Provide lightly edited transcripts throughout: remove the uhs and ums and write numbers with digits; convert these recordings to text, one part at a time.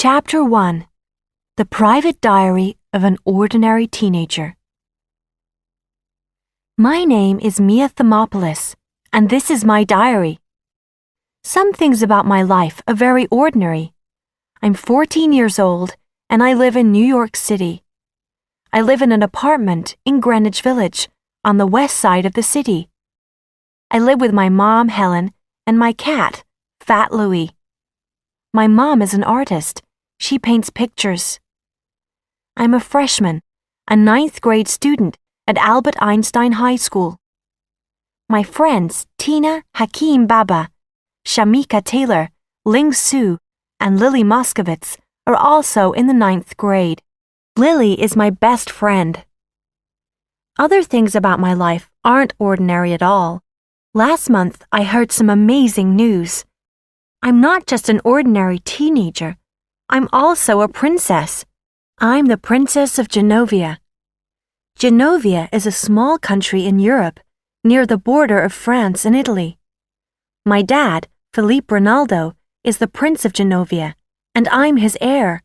Chapter 1. The Private Diary of an Ordinary Teenager. My name is Mia Thermopolis, and this is my diary. Some things about my life are very ordinary. I'm 14 years old, and I live in New York City. I live in an apartment in Greenwich Village, on the west side of the city. I live with my mom, Helen, and my cat, Fat Louie. My mom is an artist. She paints pictures. I'm a freshman, a ninth grade student at Albert Einstein High School. My friends Tina Hakeem Baba, Shamika Taylor, Ling Su, and Lily Moskovitz are also in the ninth grade. Lily is my best friend. Other things about my life aren't ordinary at all. Last month, I heard some amazing news. I'm not just an ordinary teenager. I'm also a princess. I'm the Princess of Genovia. Genovia is a small country in Europe, near the border of France and Italy. My dad, Philippe Rinaldo, is the Prince of Genovia, and I'm his heir.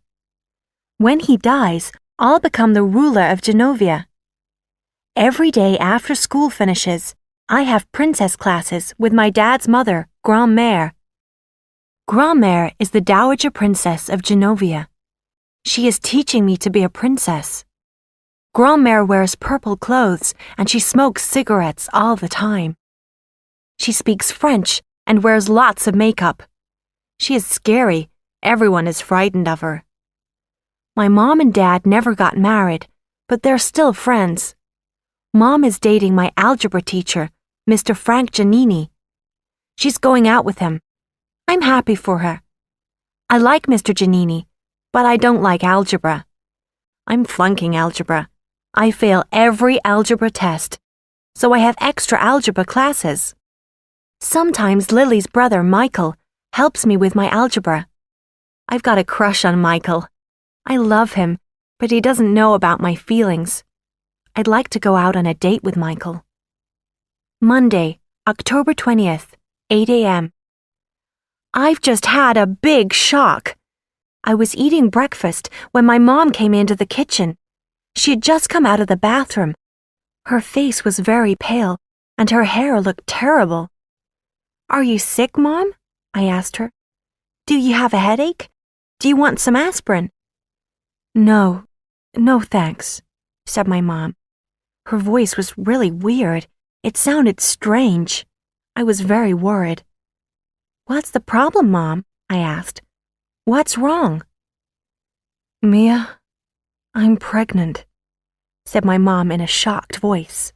When he dies, I'll become the ruler of Genovia. Every day after school finishes, I have princess classes with my dad's mother, Grand-mère. Grand-mère is the Dowager Princess of Genovia. She is teaching me to be a princess. Grand-mère wears purple clothes and she smokes cigarettes all the time. She speaks French and wears lots of makeup. She is scary. Everyone is frightened of her. My mom and dad never got married, but they're still friends. Mom is dating my algebra teacher, Mr. Frank Giannini. She's going out with him. I'm happy for her. I like Mr. Giannini, but I don't like algebra. I'm flunking algebra. I fail every algebra test, so I have extra algebra classes. Sometimes Lily's brother, Michael, helps me with my algebra. I've got a crush on Michael. I love him, but he doesn't know about my feelings. I'd like to go out on a date with Michael. Monday, October 20th, 8 a.m. I've just had a big shock. I was eating breakfast when my mom came into the kitchen. She had just come out of the bathroom. Her face was very pale, and her hair looked terrible. "Are you sick, Mom?" I asked her. "Do you have a headache? Do you want some aspirin?" No, thanks," said my mom. Her voice was really weird. It sounded strange. I was very worried. "What's the problem, Mom?" I asked. "What's wrong?" "Mia, I'm pregnant," said my mom in a shocked voice.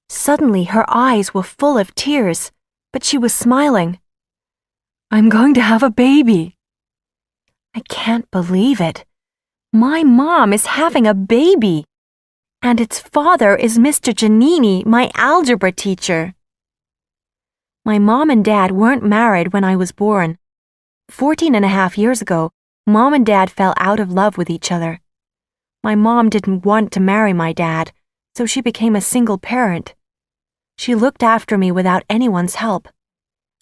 Suddenly, her eyes were full of tears, but she was smiling. "I'm going to have a baby." I can't believe it. My mom is having a baby, and its father is Mr. Giannini, my algebra teacher. My mom and dad weren't married when I was born. 14.5 years ago, Mom and Dad fell out of love with each other. My mom didn't want to marry my dad, so she became a single parent. She looked after me without anyone's help.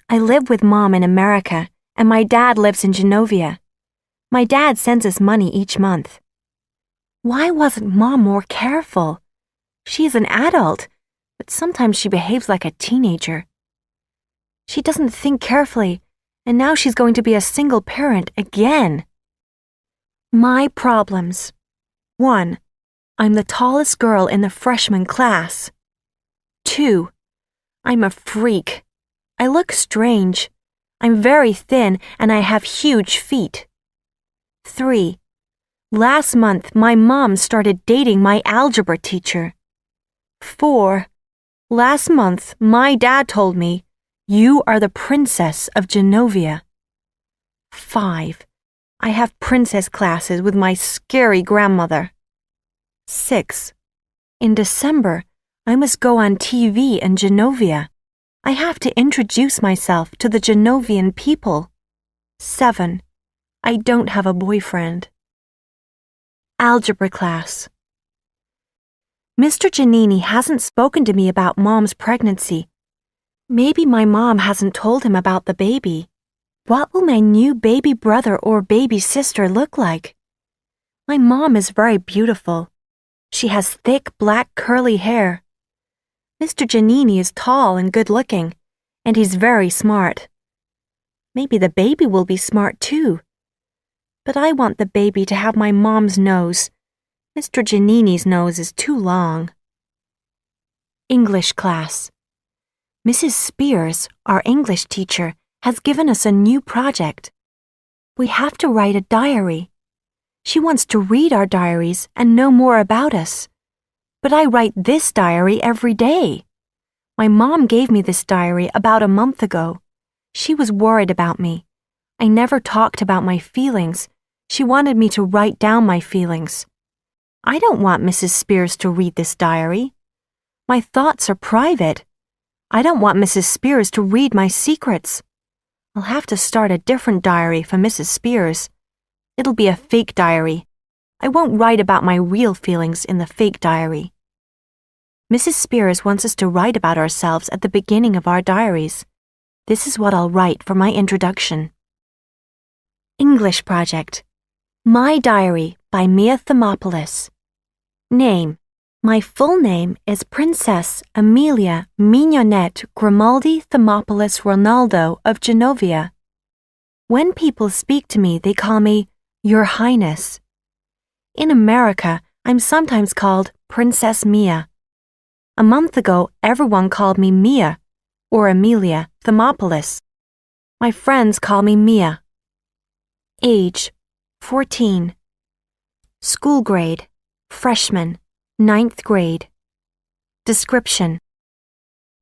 I live with Mom in America, and my dad lives in Genovia. My dad sends us money each month. Why wasn't Mom more careful? She is an adult, but sometimes she behaves like a teenager. She doesn't think carefully, and now she's going to be a single parent again. My problems. 1. I'm the tallest girl in the freshman class. 2. I'm a freak. I look strange. I'm very thin and I have huge feet. 3. Last month, my mom started dating my algebra teacher. 4. Last month, my dad told me, "You are the Princess of Genovia." 5. I have princess classes with my scary grandmother. 6. In December, I must go on TV in Genovia. I have to introduce myself to the Genovian people. 7. I don't have a boyfriend. Algebra class. Mr. Giannini hasn't spoken to me about Mom's pregnancy. Maybe my mom hasn't told him about the baby. What will my new baby brother or baby sister look like? My mom is very beautiful. She has thick black curly hair. Mr. Giannini is tall and good-looking, and he's very smart. Maybe the baby will be smart too. But I want the baby to have my mom's nose. Mr. Giannini's nose is too long. English class. Mrs. Spears, our English teacher, has given us a new project. We have to write a diary. She wants to read our diaries and know more about us. But I write this diary every day. My mom gave me this diary about a month ago. She was worried about me. I never talked about my feelings. She wanted me to write down my feelings. I don't want Mrs. Spears to read this diary. My thoughts are private. I don't want Mrs. Spears to read my secrets. I'll have to start a different diary for Mrs. Spears. It'll be a fake diary. I won't write about my real feelings in the fake diary. Mrs. Spears wants us to write about ourselves at the beginning of our diaries. This is what I'll write for my introduction. English project. My Diary by Mia Thermopolis. Name. My full name is Princess Amelia Mignonette Grimaldi Thermopolis Ronaldo of Genovia. When people speak to me, they call me Your Highness. In America, I'm sometimes called Princess Mia. A month ago, everyone called me Mia or Amelia Thermopolis. My friends call me Mia. Age, 14. School grade, freshman, 9th grade. Description.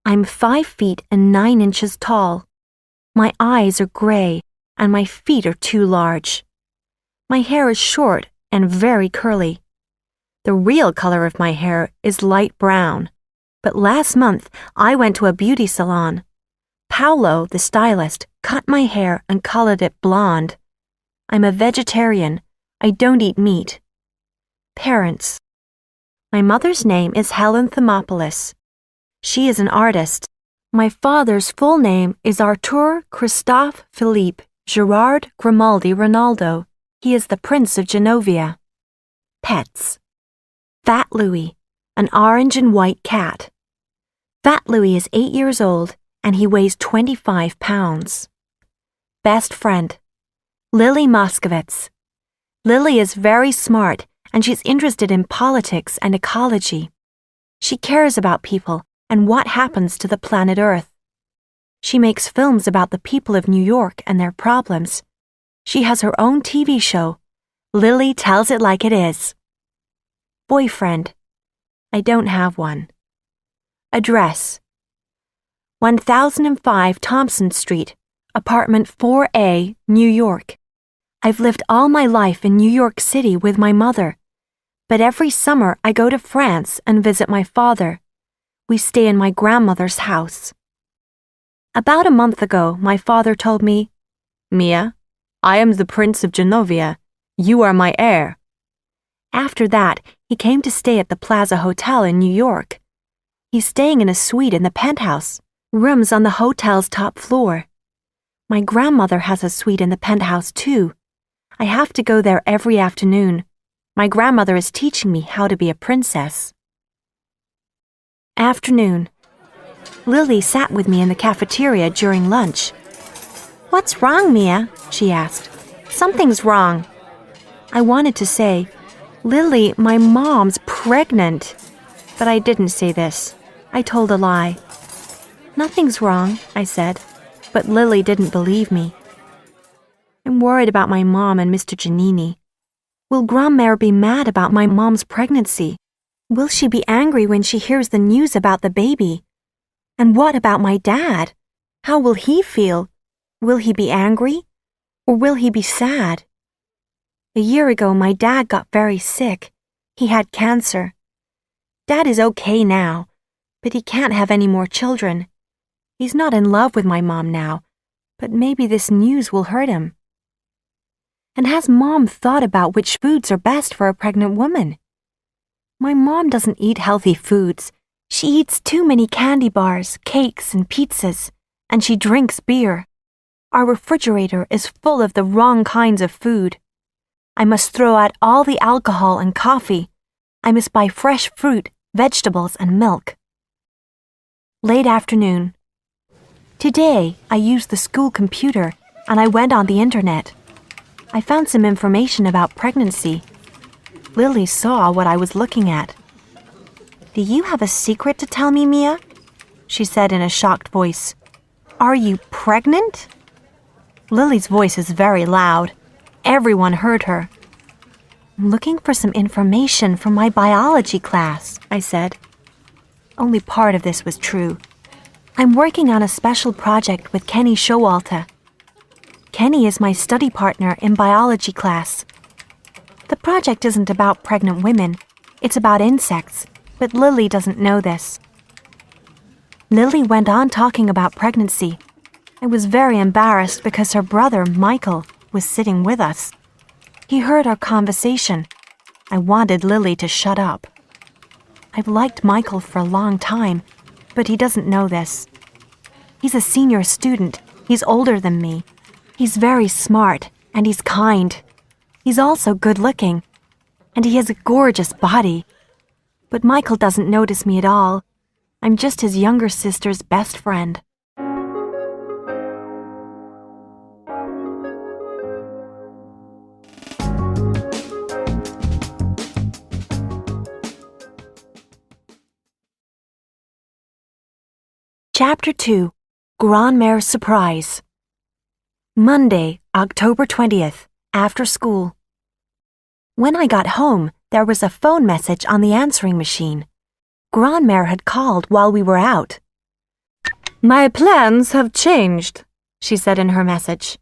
I'm 5 feet and 9 inches tall. My eyes are gray and my feet are too large. My hair is short and very curly. The real color of my hair is light brown, but last month I went to a beauty salon. Paolo, the stylist, cut my hair and colored it blonde. I'm a vegetarian. I don't eat meat. Parents. My mother's name is Helen Thermopolis. She is an artist. My father's full name is Artur Christophe Philippe Gerard Grimaldi Ronaldo. He is the Prince of Genovia. Pets. Fat Louie, an orange and white cat. Fat Louie is 8 years old and he weighs 25 pounds. Best friend. Lily Moskovitz. Lily is very smart and she's interested in politics and ecology. She cares about people and what happens to the planet Earth. She makes films about the people of New York and their problems. She has her own TV show, Lily Tells It Like It Is. Boyfriend. I don't have one. Address. 1005 Thompson Street, Apartment 4A, New York. I've lived all my life in New York City with my mother, but every summer I go to France and visit my father. We stay in my grandmother's house. About a month ago, my father told me, Mia, I am the Prince of Genovia. You are my heir. After that, he came to stay at the Plaza Hotel in New York. He's staying in a suite in the penthouse, rooms on the hotel's top floor. My grandmother has a suite in the penthouse too. I have to go there every afternoon. My grandmother is teaching me how to be a princess. Afternoon. Lily sat with me in the cafeteria during lunch. What's wrong, Mia? She asked. Something's wrong. I wanted to say, Lily, my mom's pregnant. But I didn't say this. I told a lie. Nothing's wrong, I said, but Lily didn't believe me. I'm worried about my mom and Mr. Giannini. Will Grandmère be mad about my mom's pregnancy? Will she be angry when she hears the news about the baby? And what about my dad? How will he feel? Will he be angry? Or will he be sad? A year ago, my dad got very sick. He had cancer. Dad is okay now, but he can't have any more children. He's not in love with my mom now, but maybe this news will hurt him. And has Mom thought about which foods are best for a pregnant woman? My mom doesn't eat healthy foods. She eats too many candy bars, cakes, and pizzas, and she drinks beer. Our refrigerator is full of the wrong kinds of food. I must throw out all the alcohol and coffee. I must buy fresh fruit, vegetables, and milk. Late afternoon. Today, I used the school computer and I went on the internet. I found some information about pregnancy. Lily saw what I was looking at. "Do you have a secret to tell me, Mia?" she said in a shocked voice. "Are you pregnant?" Lily's voice is very loud. Everyone heard her. "I'm looking for some information from my biology class," I said. Only part of this was true. I'm working on a special project with Kenny Showalter. Kenny is my study partner in biology class. The project isn't about pregnant women. It's about insects, but Lily doesn't know this. Lily went on talking about pregnancy. I was very embarrassed because her brother, Michael, was sitting with us. He heard our conversation. I wanted Lily to shut up. I've liked Michael for a long time, but he doesn't know this. He's a senior student. He's older than me. He's very smart, and he's kind. He's also good-looking, and he has a gorgeous body. But Michael doesn't notice me at all. I'm just his younger sister's best friend. Chapter 2. Grandma's Surprise. Monday, October 20th, after school. When I got home, there was a phone message on the answering machine. Grandma had called while we were out. "My plans have changed," she said in her message.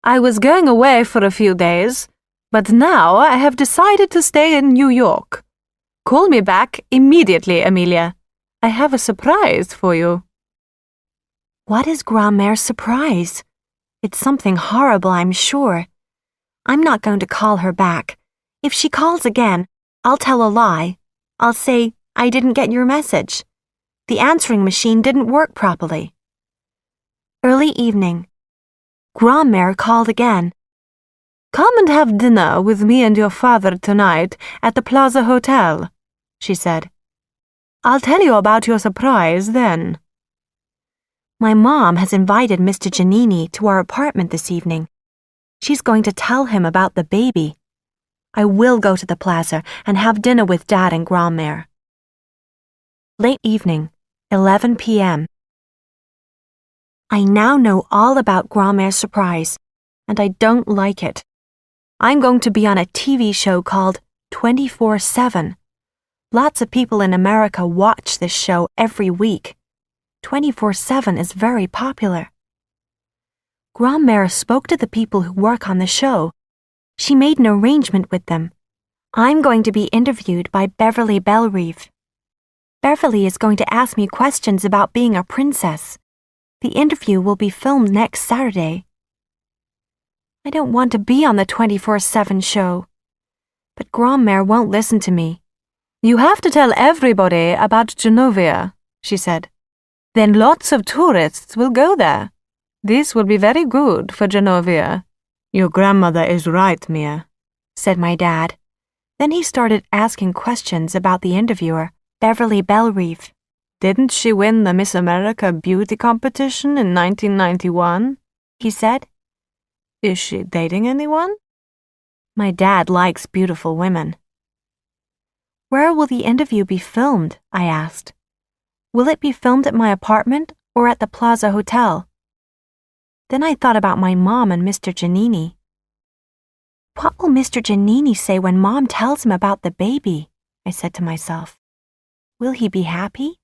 "I was going away for a few days, but now I have decided to stay in New York. Call me back immediately, Amelia. I have a surprise for you." What is Grandma's surprise? It's something horrible, I'm sure. I'm not going to call her back. If she calls again, I'll tell a lie. I'll say, "I didn't get your message. The answering machine didn't work properly." Early evening. Grandma called again. "Come and have dinner with me and your father tonight at the Plaza Hotel," she said. "I'll tell you about your surprise then." My mom has invited Mr. Giannini to our apartment this evening. She's going to tell him about the baby. I will go to the plaza and have dinner with Dad and Grandma. Late evening, 11 p.m. I now know all about Grandma's surprise, and I don't like it. I'm going to be on a TV show called 24/7. Lots of people in America watch this show every week. 24/7 is very popular. Grandma spoke to the people who work on the show. She made an arrangement with them. I'm going to be interviewed by Beverly Bellerive. Beverly is going to ask me questions about being a princess. The interview will be filmed next Saturday. I don't want to be on the 24/7 show. But Grandma won't listen to me. "You have to tell everybody about Genovia," she said. "Then lots of tourists will go there. This will be very good for Genovia." "Your grandmother is right, Mia," said my dad. Then he started asking questions about the interviewer, Beverly Bellerive. "Didn't she win the Miss America beauty competition in 1991? He said. "Is she dating anyone?" My dad likes beautiful women. "Where will the interview be filmed?" I asked. "Will it be filmed at my apartment or at the Plaza Hotel?" Then I thought about my mom and Mr. Giannini. What will Mr. Giannini say when Mom tells him about the baby? I said to myself. Will he be happy?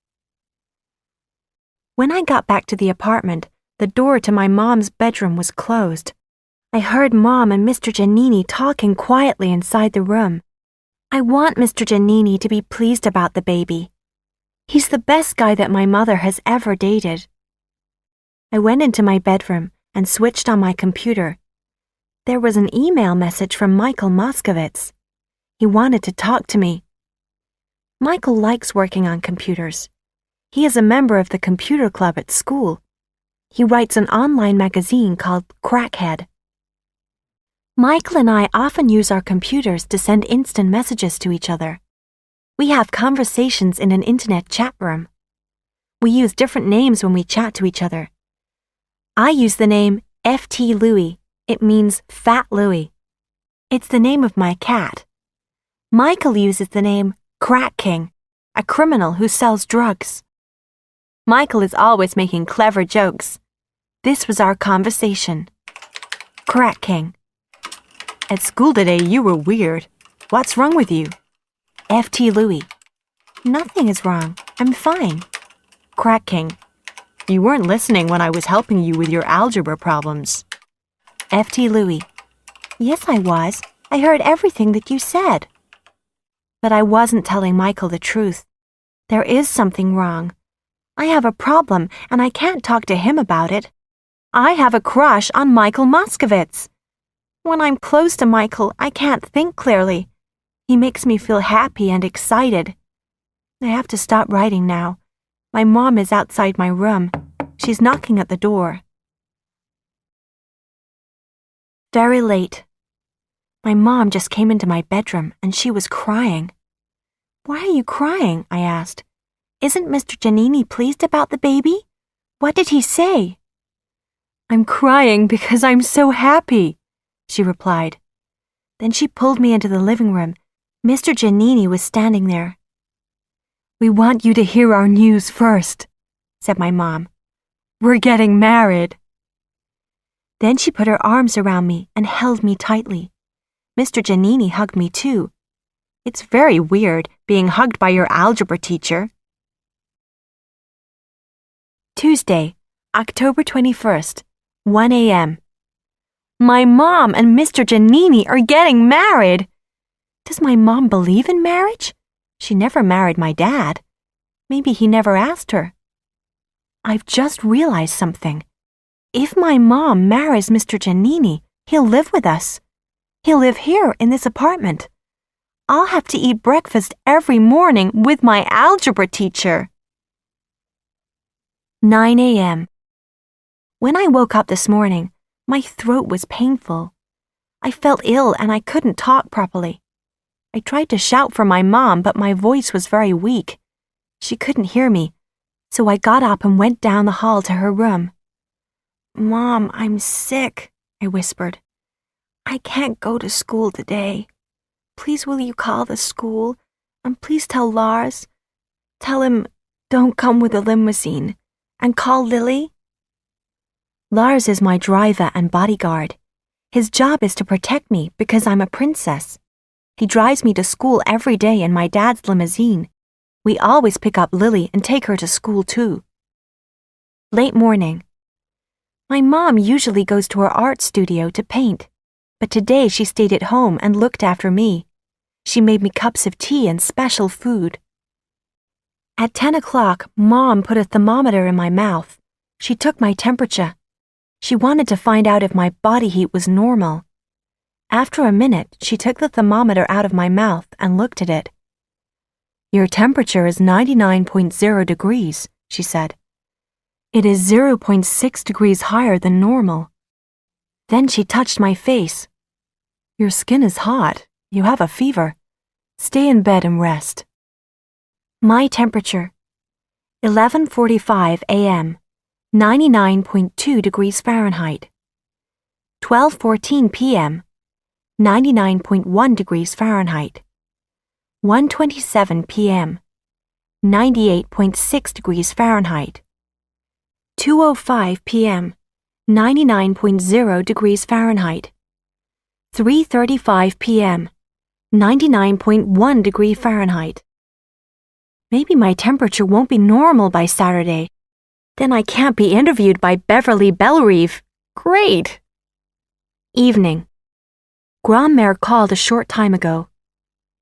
When I got back to the apartment, the door to my mom's bedroom was closed. I heard Mom and Mr. Giannini talking quietly inside the room. I want Mr. Giannini to be pleased about the baby. He's the best guy that my mother has ever dated. I went into my bedroom and switched on my computer. There was an email message from Michael Moskowitz. He wanted to talk to me. Michael likes working on computers. He is a member of the computer club at school. He writes an online magazine called Crackhead. Michael and I often use our computers to send instant messages to each other. We have conversations in an internet chat room. We use different names when we chat to each other. I use the name FT Louie. It means Fat Louie. It's the name of my cat. Michael uses the name Crack King, a criminal who sells drugs. Michael is always making clever jokes. This was our conversation. Crack King. At school today, you were weird. What's wrong with you? FT Louie. Nothing is wrong. I'm fine. Crack King. You weren't listening when I was helping you with your algebra problems. FT Louie. Yes, I was. I heard everything that you said. But I wasn't telling Michael the truth. There is something wrong. I have a problem and I can't talk to him about it. I have a crush on Michael Moskovitz. When I'm close to Michael, I can't think clearly. He makes me feel happy and excited. I have to stop writing now. My mom is outside my room. She's knocking at the door. Very late. My mom just came into my bedroom and she was crying. Why are you crying? I asked. Isn't Mr. Giannini pleased about the baby? What did he say? I'm crying because I'm so happy, she replied. Then she pulled me into the living room. Mr. Giannini was standing there. We want you to hear our news first, said my mom. We're getting married. Then she put her arms around me and held me tightly. Mr. Giannini hugged me too. It's very weird being hugged by your algebra teacher. Tuesday, October 21st, 1 a.m. My mom and Mr. Giannini are getting married. Does my mom believe in marriage? She never married my dad. Maybe he never asked her. I've just realized something. If my mom marries Mr. Giannini, he'll live with us. He'll live here in this apartment. I'll have to eat breakfast every morning with my algebra teacher. 9 a.m. When I woke up this morning, my throat was painful. I felt ill and I couldn't talk properly. I tried to shout for my mom, but my voice was very weak. She couldn't hear me, so I got up and went down the hall to her room. Mom, I'm sick, I whispered. I can't go to school today. Please will you call the school, and please tell Lars. Tell him, don't come with a limousine, and call Lily. Lars is my driver and bodyguard. His job is to protect me because I'm a princess. He drives me to school every day in my dad's limousine. We always pick up Lily and take her to school too. Late morning. My mom usually goes to her art studio to paint, but today she stayed at home and looked after me. She made me cups of tea and special food. At 10 o'clock, Mom put a thermometer in my mouth. She took my temperature. She wanted to find out if my body heat was normal. After a minute, she took the thermometer out of my mouth and looked at it. Your temperature is 99.0 degrees, she said. It is 0.6 degrees higher than normal. Then she touched my face. Your skin is hot. You have a fever. Stay in bed and rest. My temperature, 11:45 a.m., 99.2 degrees Fahrenheit. 12:14 p.m., 99.1 degrees Fahrenheit. 1:27 p.m., 98.6 degrees Fahrenheit. 2:05 p.m., 99.0 degrees Fahrenheit. 3:35 p.m., 99.1 degree Fahrenheit. Maybe my temperature won't be normal by Saturday. Then I can't be interviewed by Beverly Bellerive. Great! Evening. Grandmère called a short time ago.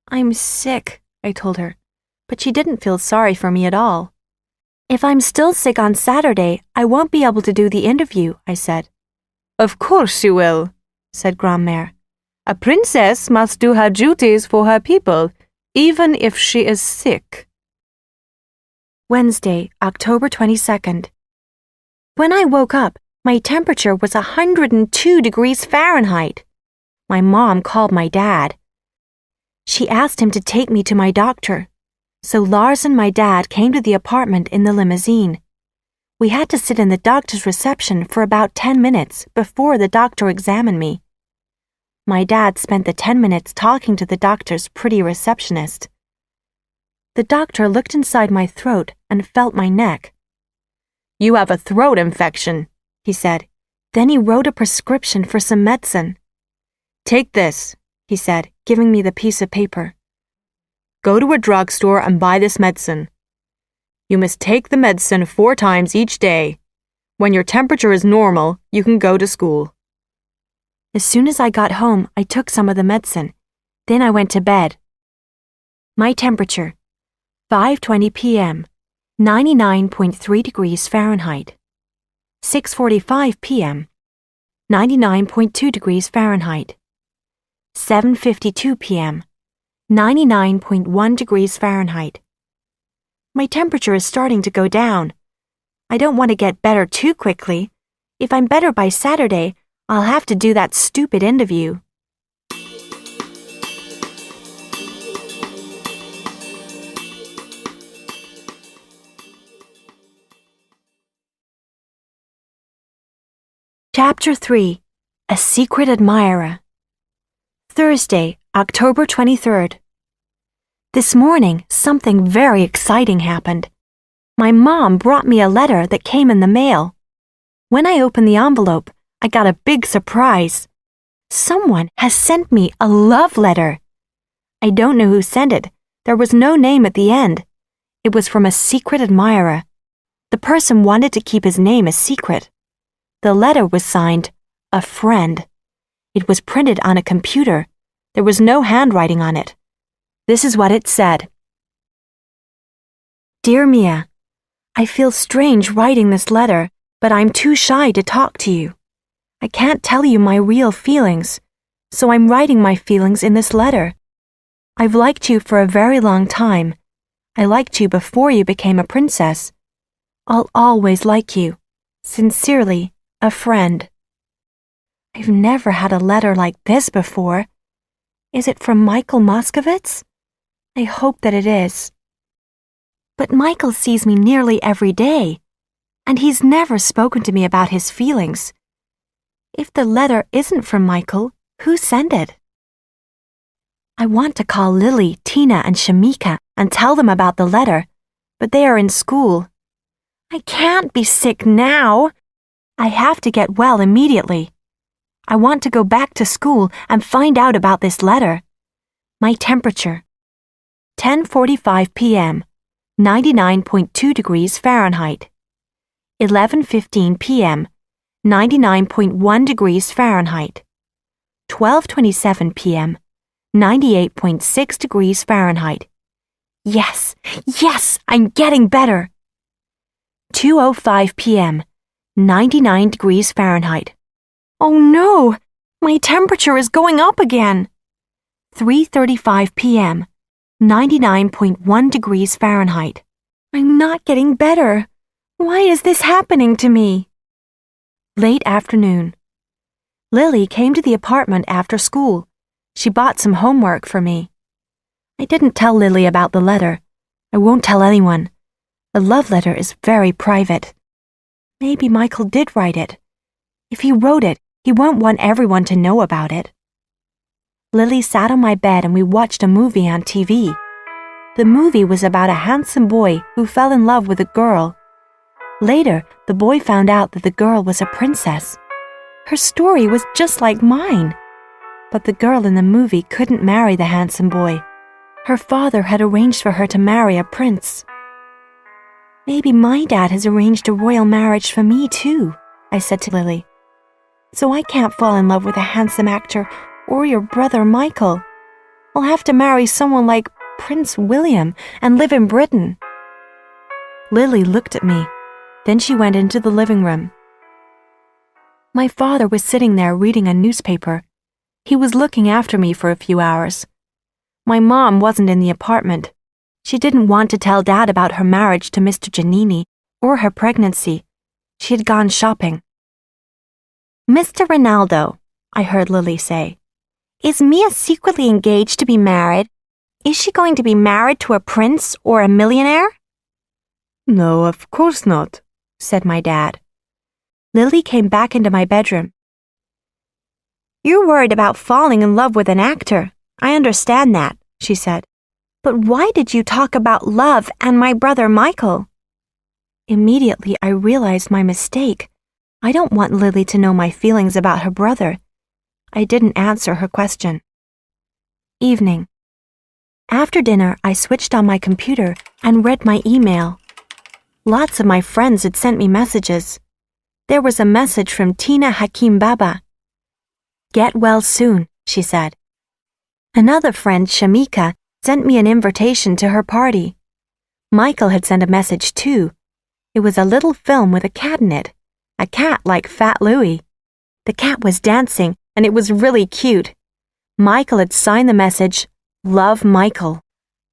I'm sick, I told her, but she didn't feel sorry for me at all. If I'm still sick on Saturday, I won't be able to do the interview, I said. Of course you will, said Grandmère. A princess must do her duties for her people, even if she is sick. Wednesday, October 22nd. When I woke up, my temperature was 102 degrees Fahrenheit. My mom called my dad. She asked him to take me to my doctor. So Lars and my dad came to the apartment in the limousine. We had to sit in the doctor's reception for about 10 minutes before the doctor examined me. My dad spent the 10 minutes talking to the doctor's pretty receptionist. The doctor looked inside my throat and felt my neck. "You have a throat infection," he said. Then he wrote a prescription for some medicine. "Take this," he said, giving me the piece of paper. "Go to a drugstore and buy this medicine. You must take the medicine 4 times each day. When your temperature is normal, you can go to school." As soon as I got home, I took some of the medicine. Then I went to bed. My temperature, 5:20 p.m., 99.3 degrees Fahrenheit. 6:45 p.m., 99.2 degrees Fahrenheit. 7:52 p.m., 99.1 degrees Fahrenheit. My temperature is starting to go down. I don't want to get better too quickly. If I'm better by Saturday, I'll have to do that stupid interview. Chapter 3. A Secret Admirer. Thursday, October 23rd. This morning, something very exciting happened. My mom brought me a letter that came in the mail. When I opened the envelope, I got a big surprise. Someone has sent me a love letter. I don't know who sent it. There was no name at the end. It was from a secret admirer. The person wanted to keep his name a secret. The letter was signed, "A Friend." It was printed on a computer. There was no handwriting on it. This is what it said. Dear Mia, I feel strange writing this letter, but I'm too shy to talk to you. I can't tell you my real feelings, so I'm writing my feelings in this letter. I've liked you for a very long time. I liked you before you became a princess. I'll always like you. Sincerely, a friend. I've never had a letter like this before. Is it from Michael Moscovitz? I hope that it is. But Michael sees me nearly every day, and he's never spoken to me about his feelings. If the letter isn't from Michael, who sent it? I want to call Lily, Tina, and Shamika and tell them about the letter, but they are in school. I can't be sick now. I have to get well immediately. I want to go back to school and find out about this letter. My temperature, 10:45 p.m., 99.2 degrees Fahrenheit. 11:15 p.m., 99.1 degrees Fahrenheit. 12:27 p.m., 98.6 degrees Fahrenheit. Yes, I'm getting better. 2:05 p.m., 99 degrees Fahrenheit. Oh no, my temperature is going up again. 3:35 p.m., 99.1 degrees Fahrenheit. I'm not getting better. Why is this happening to me? Late afternoon. Lily came to the apartment after school. She bought some homework for me. I didn't tell Lily about the letter. I won't tell anyone. The love letter is very private. Maybe Michael did write it. If he wrote it, he won't want everyone to know about it. Lily sat on my bed and we watched a movie on TV. The movie was about a handsome boy who fell in love with a girl. Later, the boy found out that the girl was a princess. Her story was just like mine. But the girl in the movie couldn't marry the handsome boy. Her father had arranged for her to marry a prince. Maybe my dad has arranged a royal marriage for me too, I said to Lily. So I can't fall in love with a handsome actor or your brother Michael. I'll have to marry someone like Prince William and live in Britain. Lily looked at me. Then she went into the living room. My father was sitting there reading a newspaper. He was looking after me for a few hours. My mom wasn't in the apartment. She didn't want to tell Dad about her marriage to Mr. Giannini or her pregnancy. She had gone shopping. "Mr. Ronaldo," I heard Lily say, "is Mia secretly engaged to be married? Is she going to be married to a prince or a millionaire?" "No, of course not," said my dad. Lily came back into my bedroom. "You're worried about falling in love with an actor. I understand that," she said. "But why did you talk about love and my brother Michael?" Immediately, I realized my mistake. I don't want Lily to know my feelings about her brother. I didn't answer her question. Evening. After dinner, I switched on my computer and read my email. Lots of my friends had sent me messages. There was a message from Tina Hakim Baba. "Get well soon," she said. Another friend, Shamika, sent me an invitation to her party. Michael had sent a message too. It was a little film with a cat in it, a cat like Fat Louie. The cat was dancing, and it was really cute. Michael had signed the message, "Love, Michael."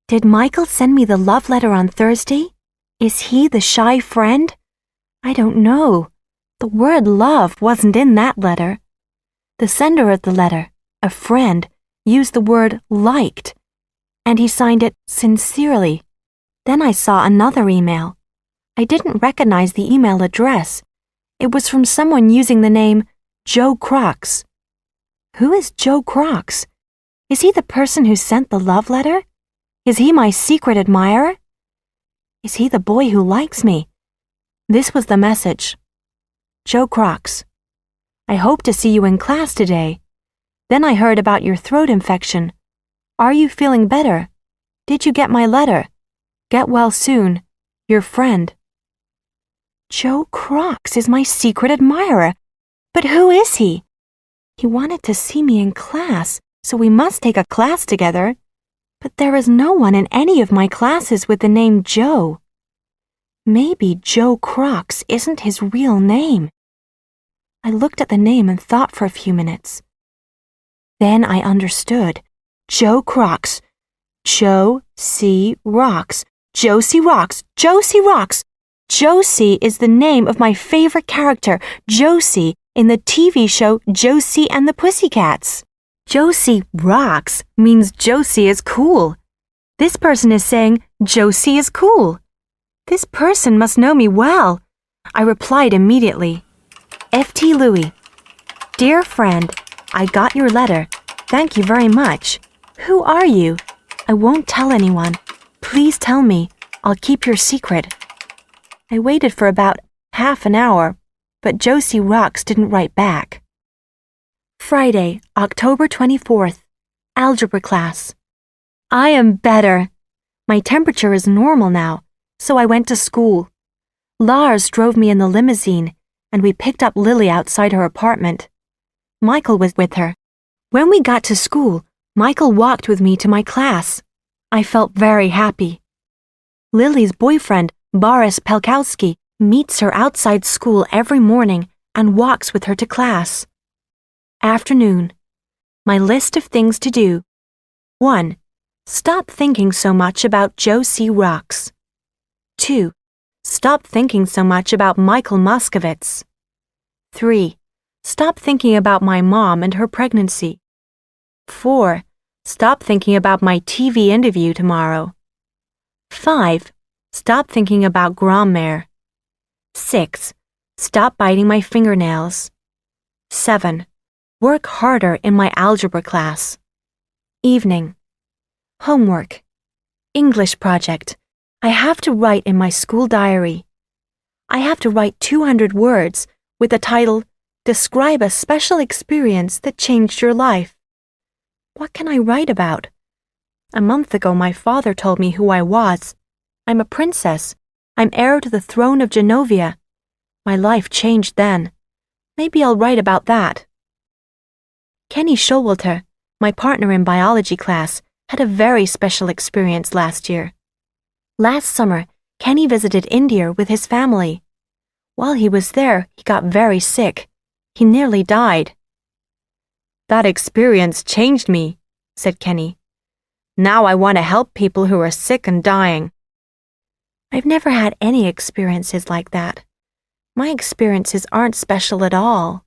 Did Michael send me the love letter on Thursday? Is he the shy friend? I don't know. The word love wasn't in that letter. The sender of the letter, a friend, used the word liked, and he signed it sincerely. Then I saw another email. I didn't recognize the email address. It was from someone using the name Joe Crocs. Who is Joe Crocs? Is he the person who sent the love letter? Is he my secret admirer? Is he the boy who likes me? This was the message. Joe Crocs, I hope to see you in class today. Then I heard about your throat infection. Are you feeling better? Did you get my letter? Get well soon. Your friend. Joe Crocs is my secret admirer. But who is he? He wanted to see me in class, so we must take a class together. But there is no one in any of my classes with the name Joe. Maybe Joe Crocs isn't his real name. I looked at the name and thought for a few minutes. Then I understood. Joe Crocs. Joe C. Rocks. Josie Rocks. Josie Rocks. Josie is the name of my favorite character, Josie, in the TV show Josie and the Pussycats. Josie Rocks means Josie is cool. This person is saying Josie is cool. This person must know me well. I replied immediately. F.T. Louie. Dear friend, I got your letter. Thank you very much. Who are you? I won't tell anyone. Please tell me. I'll keep your secret. I waited for about half an hour, but Josie Rocks didn't write back. Friday, October 24th. Algebra class. I am better. My temperature is normal now, so I went to school. Lars drove me in the limousine, and we picked up Lily outside her apartment. Michael was with her. When we got to school, Michael walked with me to my class. I felt very happy. Lily's boyfriend, Boris Pelkowski, meets her outside school every morning and walks with her to class. Afternoon. My list of things to do. 1. Stop thinking so much about Josie Rocks. 2. Stop thinking so much about Michael Moskowitz. 3. Stop thinking about my mom and her pregnancy. 4. Stop thinking about my TV interview tomorrow. 5. Stop thinking about grammaire. 6. Stop biting my fingernails. 7. Work harder in my algebra class. Evening. Homework. English project. I have to write in my school diary. I have to write 200 words with the title, Describe a Special Experience That Changed Your Life. What can I write about? A month ago, my father told me who I was. I'm a princess. I'm heir to the throne of Genovia. My life changed then. Maybe I'll write about that. Kenny Showalter, my partner in biology class, had a very special experience last year. Last summer, Kenny visited India with his family. While he was there, he got very sick. He nearly died. That experience changed me, said Kenny. Now I want to help people who are sick and dying. I've never had any experiences like that. My experiences aren't special at all.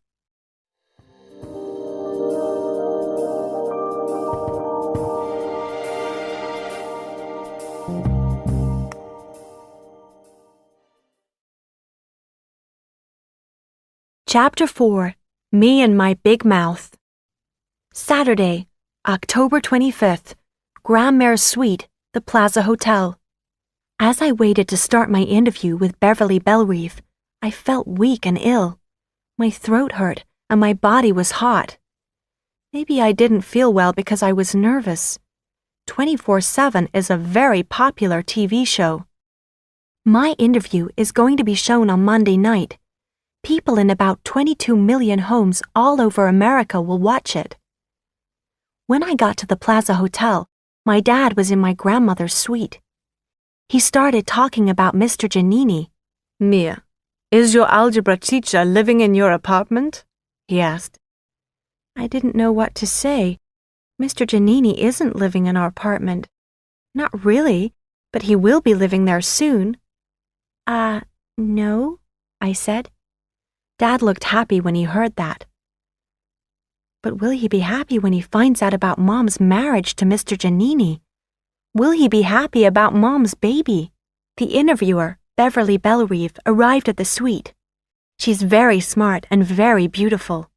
Chapter 4. Me and My Big Mouth. Saturday, October 25th, Grandmare's Suite, the Plaza Hotel. As I waited to start my interview with Beverly Bellerive, I felt weak and ill. My throat hurt and my body was hot. Maybe I didn't feel well because I was nervous. 24/7 is a very popular TV show. My interview is going to be shown on Monday night. People in about 22 million homes all over America will watch it. When I got to the Plaza Hotel, my dad was in my grandmother's suite. He started talking about Mr. Giannini. Mia, is your algebra teacher living in your apartment? He asked. I didn't know what to say. Mr. Giannini isn't living in our apartment. Not really, but he will be living there soon. No, I said. Dad looked happy when he heard that. But will he be happy when he finds out about Mom's marriage to Mr. Giannini? Will he be happy about Mom's baby? The interviewer, Beverly Bellerive, arrived at the suite. She's very smart and very beautiful.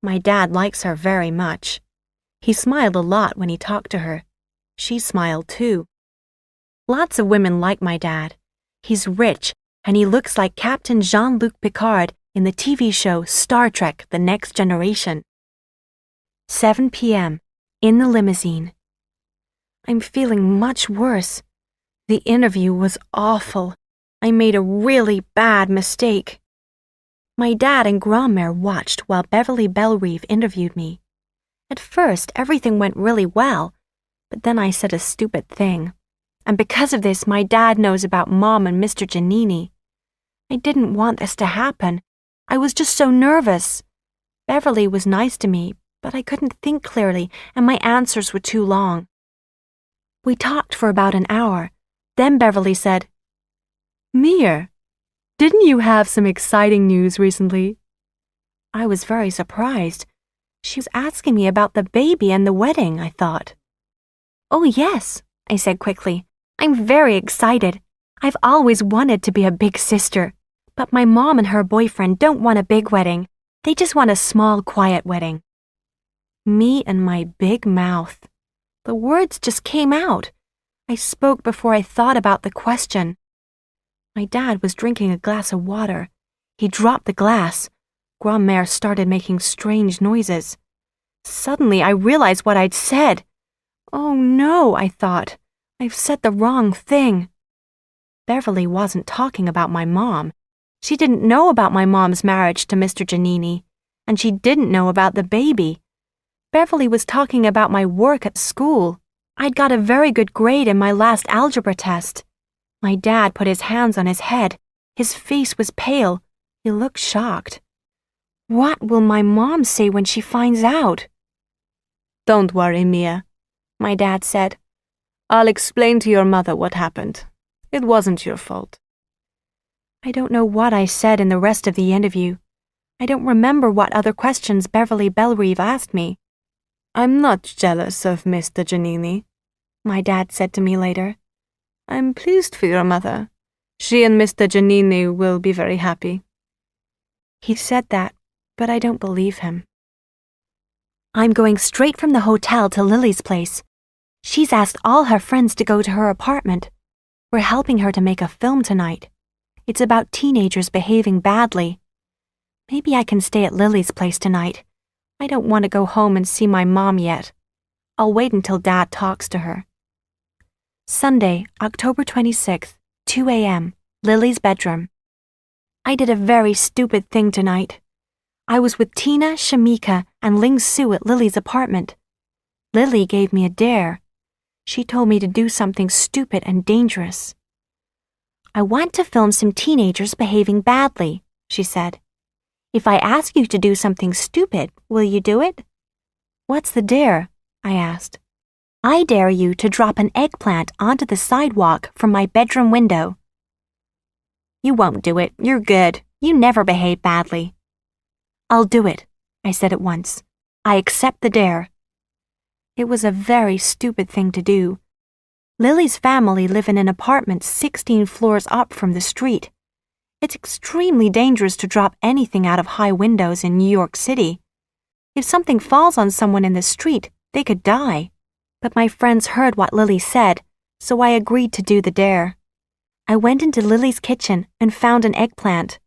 My dad likes her very much. He smiled a lot when he talked to her. She smiled too. Lots of women like my dad. He's rich, and he looks like Captain Jean-Luc Picard in the TV show Star Trek: The Next Generation. 7 p.m. In the limousine. I'm feeling much worse. The interview was awful. I made a really bad mistake. My dad and Grandmère watched while Beverly Bellerive interviewed me. At first, everything went really well, but then I said a stupid thing. And because of this, my dad knows about Mom and Mr. Giannini. I didn't want this to happen. I was just so nervous. Beverly was nice to me, but I couldn't think clearly, and my answers were too long. We talked for about an hour. Then Beverly said, Mia, didn't you have some exciting news recently? I was very surprised. She was asking me about the baby and the wedding, I thought. Oh, yes, I said quickly. I'm very excited. I've always wanted to be a big sister, but my mom and her boyfriend don't want a big wedding. They just want a small, quiet wedding. Me and my big mouth. The words just came out. I spoke before I thought about the question. My dad was drinking a glass of water. He dropped the glass. Grandmère started making strange noises. Suddenly, I realized what I'd said. Oh no, I thought. I've said the wrong thing. Beverly wasn't talking about my mom. She didn't know about my mom's marriage to Mr. Giannini, and she didn't know about the baby. Beverly was talking about my work at school. I'd got a very good grade in my last algebra test. My dad put his hands on his head. His face was pale. He looked shocked. What will my mom say when she finds out? Don't worry, Mia, my dad said. I'll explain to your mother what happened. It wasn't your fault. I don't know what I said in the rest of the interview. I don't remember what other questions Beverly Bellerive asked me. I'm not jealous of Mr. Giannini, my dad said to me later. I'm pleased for your mother. She and Mr. Giannini will be very happy. He said that, but I don't believe him. I'm going straight from the hotel to Lily's place. She's asked all her friends to go to her apartment. We're helping her to make a film tonight. It's about teenagers behaving badly. Maybe I can stay at Lily's place tonight. I don't want to go home and see my mom yet. I'll wait until Dad talks to her. Sunday, October 26th, 2 a.m., Lily's bedroom. I did a very stupid thing tonight. I was with Tina, Shamika, and Ling Su at Lily's apartment. Lily gave me a dare. She told me to do something stupid and dangerous. I want to film some teenagers behaving badly, she said. If I ask you to do something stupid, will you do it? What's the dare? I asked. I dare you to drop an eggplant onto the sidewalk from my bedroom window. You won't do it. You're good. You never behave badly. I'll do it, I said at once. I accept the dare. It was a very stupid thing to do. Lily's family live in an apartment 16 floors up from the street. It's extremely dangerous to drop anything out of high windows in New York City. If something falls on someone in the street, they could die. But my friends heard what Lily said, so I agreed to do the dare. I went into Lily's kitchen and found an eggplant.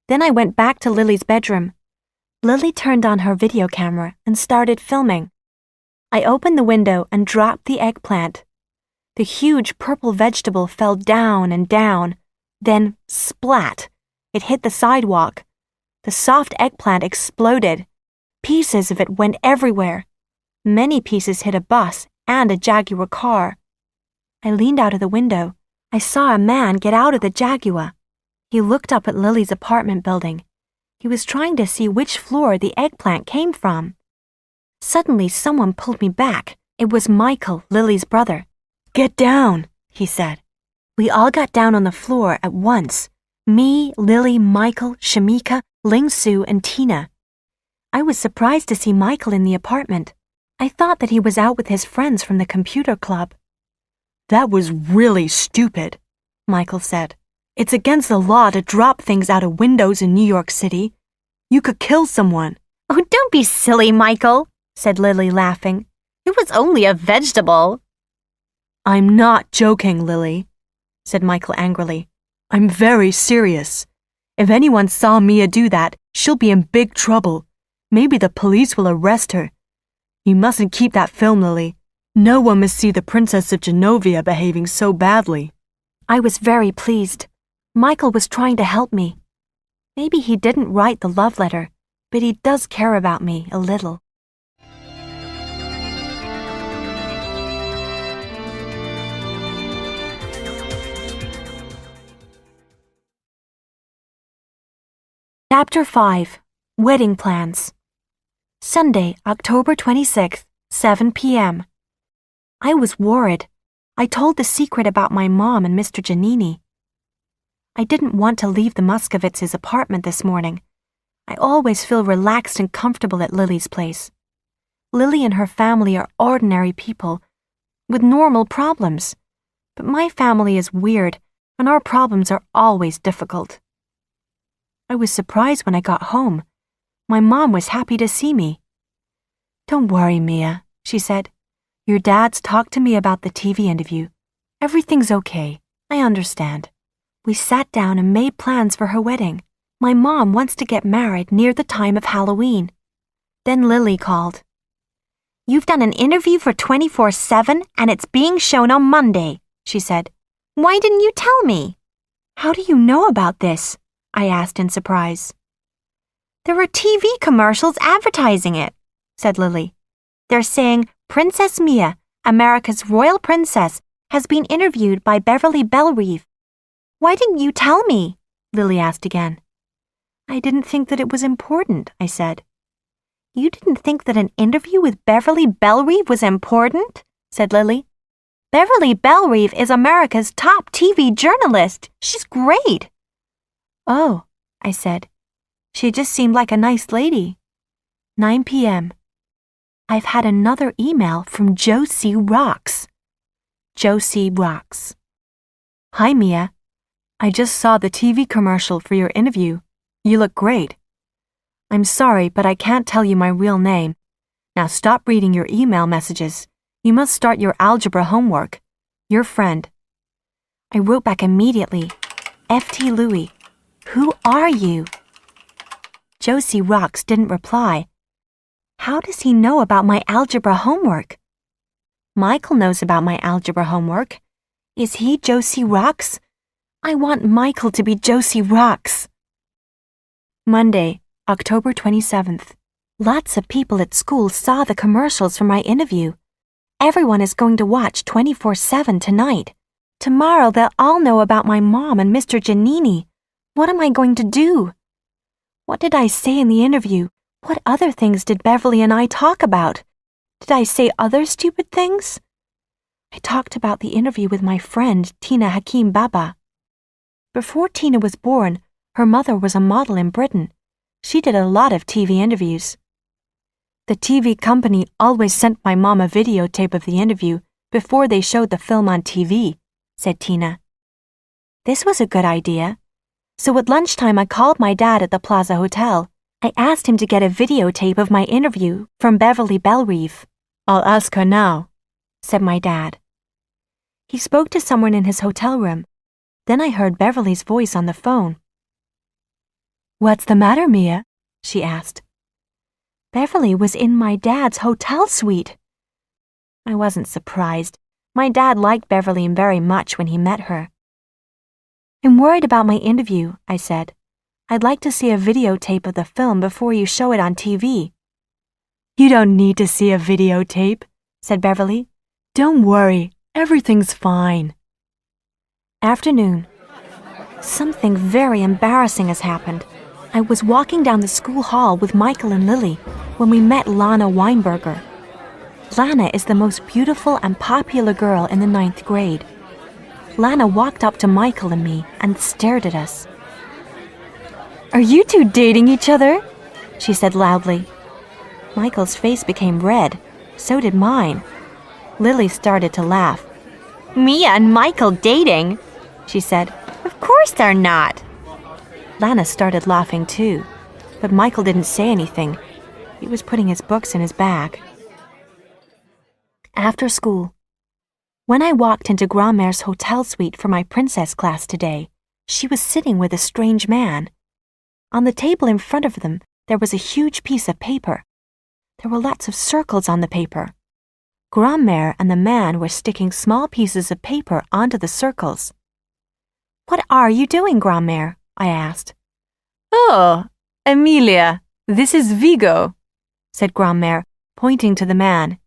Then I went back to Lily's bedroom. Lily turned on her video camera and started filming. I opened the window and dropped the eggplant. The huge purple vegetable fell down and down. Then, splat! It hit the sidewalk. The soft eggplant exploded. Pieces of it went everywhere. Many pieces hit a bus and a Jaguar car. I leaned out of the window. I saw a man get out of the Jaguar. He looked up at Lily's apartment building. He was trying to see which floor the eggplant came from. Suddenly, someone pulled me back. It was Michael, Lily's brother. "Get down," he said. We all got down on the floor at once. Me, Lily, Michael, Shamika, Ling-Su, and Tina. I was surprised to see Michael in the apartment. I thought that he was out with his friends from the computer club. "That was really stupid," Michael said. "It's against the law to drop things out of windows in New York City. You could kill someone." "Oh, don't be silly, Michael," said Lily, laughing. "It was only a vegetable." "I'm not joking, Lily," said Michael angrily. "I'm very serious. If anyone saw Mia do that, she'll be in big trouble. Maybe the police will arrest her. You mustn't keep that film, Lily. No one must see the Princess of Genovia behaving so badly." I was very pleased. Michael was trying to help me. Maybe he didn't write the love letter, but he does care about me a little. Chapter 5. Wedding Plans. Sunday, October 26th, 7 p.m. I was worried. I told the secret about my mom and Mr. Giannini. I didn't want to leave the Muscovitz's apartment this morning. I always feel relaxed and comfortable at Lily's place. Lily and her family are ordinary people with normal problems. But my family is weird, and our problems are always difficult. I was surprised when I got home. My mom was happy to see me. "Don't worry, Mia," she said. "Your dad's talked to me about the TV interview. Everything's okay. I understand." We sat down and made plans for her wedding. My mom wants to get married near the time of Halloween. Then Lily called. "You've done an interview for 24/7 and it's being shown on Monday," she said. "Why didn't you tell me?" "How do you know about this?" I asked in surprise. "There are TV commercials advertising it," said Lily. "They're saying Princess Mia, America's royal princess, has been interviewed by Beverly Bellerive." "Why didn't you tell me?" Lily asked again. "I didn't think that it was important," I said. "You didn't think that an interview with Beverly Bellerive was important?" said Lily. "Beverly Bellerive is America's top TV journalist. She's great." "Oh," I said. "She just seemed like a nice lady." 9 p.m. I've had another email from Josie Rocks. Josie Rocks. "Hi, Mia. I just saw the TV commercial for your interview. You look great. I'm sorry, but I can't tell you my real name. Now stop reading your email messages. You must start your algebra homework. Your friend." I wrote back immediately. "F.T. Louie. Who are you?" Josie Rocks didn't reply. How does he know about my algebra homework? Michael knows about my algebra homework. Is he Josie Rocks? I want Michael to be Josie Rocks. Monday, October 27th. Lots of people at school saw the commercials for my interview. Everyone is going to watch 24/7 tonight. Tomorrow they'll all know about my mom and Mr. Giannini. What am I going to do? What did I say in the interview? What other things did Beverly and I talk about? Did I say other stupid things? I talked about the interview with my friend, Tina Hakim Baba. Before Tina was born, Her mother was a model in Britain. She did a lot of TV interviews. The TV company always sent my mom a videotape of the interview before they showed the film on TV, said Tina. This was a good idea. So at lunchtime I called my dad at the Plaza Hotel. I asked him to get a videotape of my interview from Beverly Bellerive. I'll ask her now, said my dad. He spoke to someone in his hotel room. Then I heard Beverly's voice on the phone. What's the matter, Mia? She asked. Beverly was in my dad's hotel suite. I wasn't surprised. My dad liked Beverly very much when he met her. I'm worried about my interview, I said. I'd like to see a videotape of the film before you show it on TV. You don't need to see a videotape, said Beverly. Don't worry, everything's fine. Afternoon. Something very embarrassing has happened. I was walking down the school hall with Michael and Lily when we met Lana Weinberger. Lana is the most beautiful and popular girl in the 9th grade. Lana walked up to Michael and me and stared at us. Are you two dating each other? She said loudly. Michael's face became red. So did mine. Lily started to laugh. Mia and Michael dating? She said. Of course they're not. Lana started laughing too, but Michael didn't say anything. He was putting his books in his bag. After school. When I walked into Grandmère's hotel suite for my princess class today, she was sitting with a strange man. On the table in front of them, there was a huge piece of paper. There were lots of circles on the paper. Grandmère and the man were sticking small pieces of paper onto the circles. What are you doing, Grandmère? I asked. Oh, Emilia, this is Vigo, said Grandmère, pointing to the man.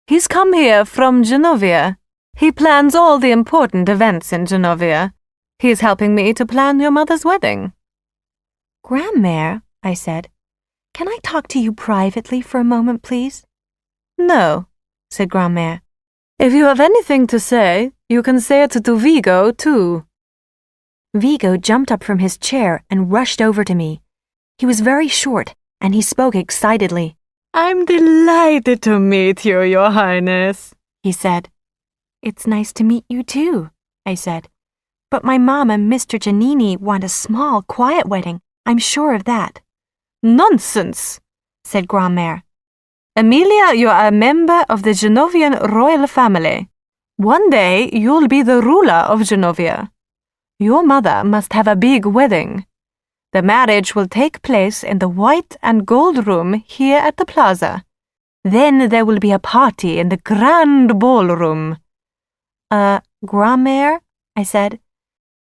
He's come here from Genovia. He plans all the important events in Genovia. He's helping me to plan your mother's wedding. Grandmère, I said, can I talk to you privately for a moment, please? No, said Grandmère. If you have anything to say, you can say it to Vigo, too. Vigo jumped up from his chair and rushed over to me. He was very short, and he spoke excitedly. I'm delighted to meet you, Your Highness, he said. It's nice to meet you, too, I said. But my mom and Mr. Giannini want a small, quiet wedding. I'm sure of that. Nonsense, said Grandmère. Emilia, you are a member of the Genovian royal family. One day you'll be the ruler of Genovia. Your mother must have a big wedding. The marriage will take place in the white and gold room here at the plaza. Then there will be a party in the grand ballroom. Grandmère, I said.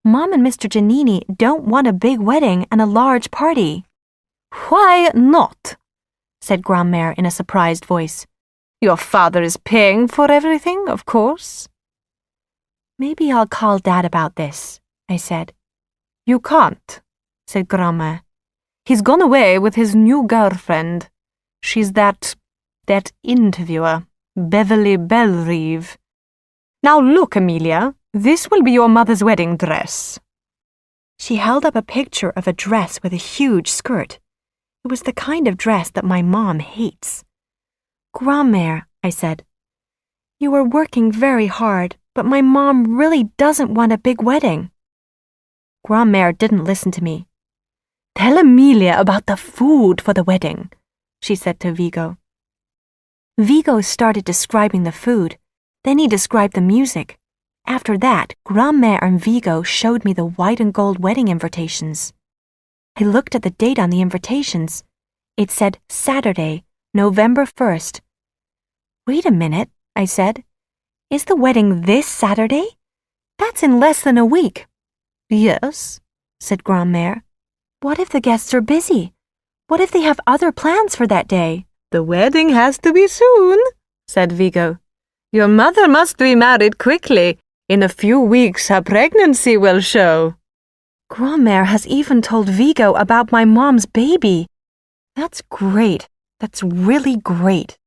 Mom and Mr. Giannini don't want a big wedding and a large party. Why not? Said Grandmère in a surprised voice. Your father is paying for everything, of course. Maybe I'll call Dad about this, I said. You can't, said Grandmère. He's gone away with his new girlfriend. She's that interviewer, Beverly Bellerive. Now look, Emilia, this will be your mother's wedding dress. She held up a picture of a dress with a huge skirt. It was the kind of dress that my mom hates. Grandmère, I said, you are working very hard, but my mom really doesn't want a big wedding. Grandmère didn't listen to me. Tell Emilia about the food for the wedding, she said to Vigo. Vigo started describing the food. Then he described the music. After that, Grandmère and Vigo showed me the white and gold wedding invitations. I looked at the date on the invitations. It said Saturday, November 1st. Wait a minute, I said. Is the wedding this Saturday? That's in less than a week. Yes, said Grandmère. What if the guests are busy? What if they have other plans for that day? The wedding has to be soon, said Vigo. Your mother must be married quickly. In a few weeks her pregnancy will show. Grandmère has even told Vigo about my mom's baby. That's great. That's really great.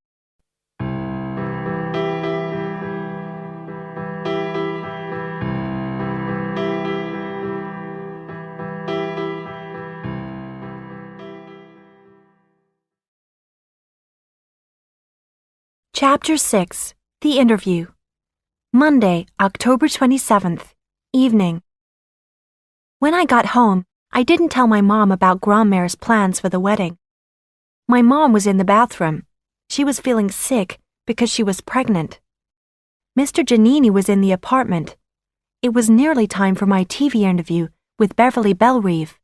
Chapter 6. The Interview. Monday, October 27th, evening. When I got home, I didn't tell my mom about Grandma's plans for the wedding. My mom was in the bathroom. She was feeling sick because she was pregnant. Mr. Giannini was in the apartment. It was nearly time for my TV interview with Beverly Bellerive.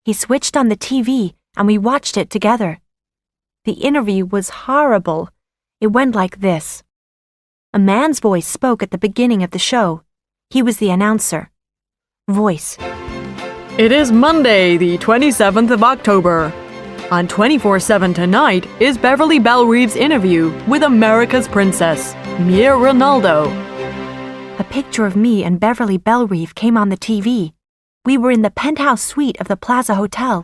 He switched on the TV and we watched it together. The interview was horrible. It went like this. A man's voice spoke at the beginning of the show. He was the announcer. Voice. It is Monday, the 27th of October. On 24/7 tonight is Beverly Bellerive's interview with America's Princess, Mia Ronaldo. A picture of me and Beverly Bellerive came on the TV. We were in the penthouse suite of the Plaza Hotel.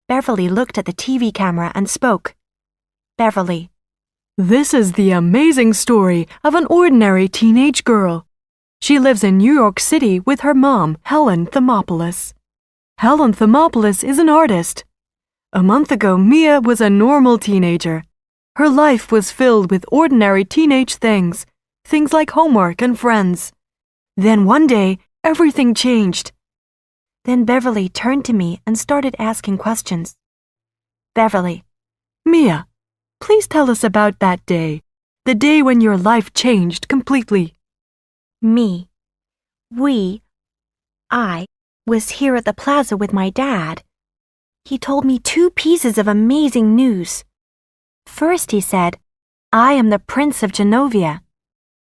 Beverly looked at the TV camera and spoke. Beverly. This is the amazing story of an ordinary teenage girl. She lives in New York City with her mom, Helen Thermopoulos. Helen Thermopoulos is an artist. A month ago, Mia was a normal teenager. Her life was filled with ordinary teenage things like homework and friends. Then one day, everything changed. Then Beverly turned to me and started asking questions. Beverly. Mia, please tell us about that day, the day when your life changed completely. Me. I was here at the plaza with my dad. He told me 2 pieces of amazing news. First he said, I am the Prince of Genovia.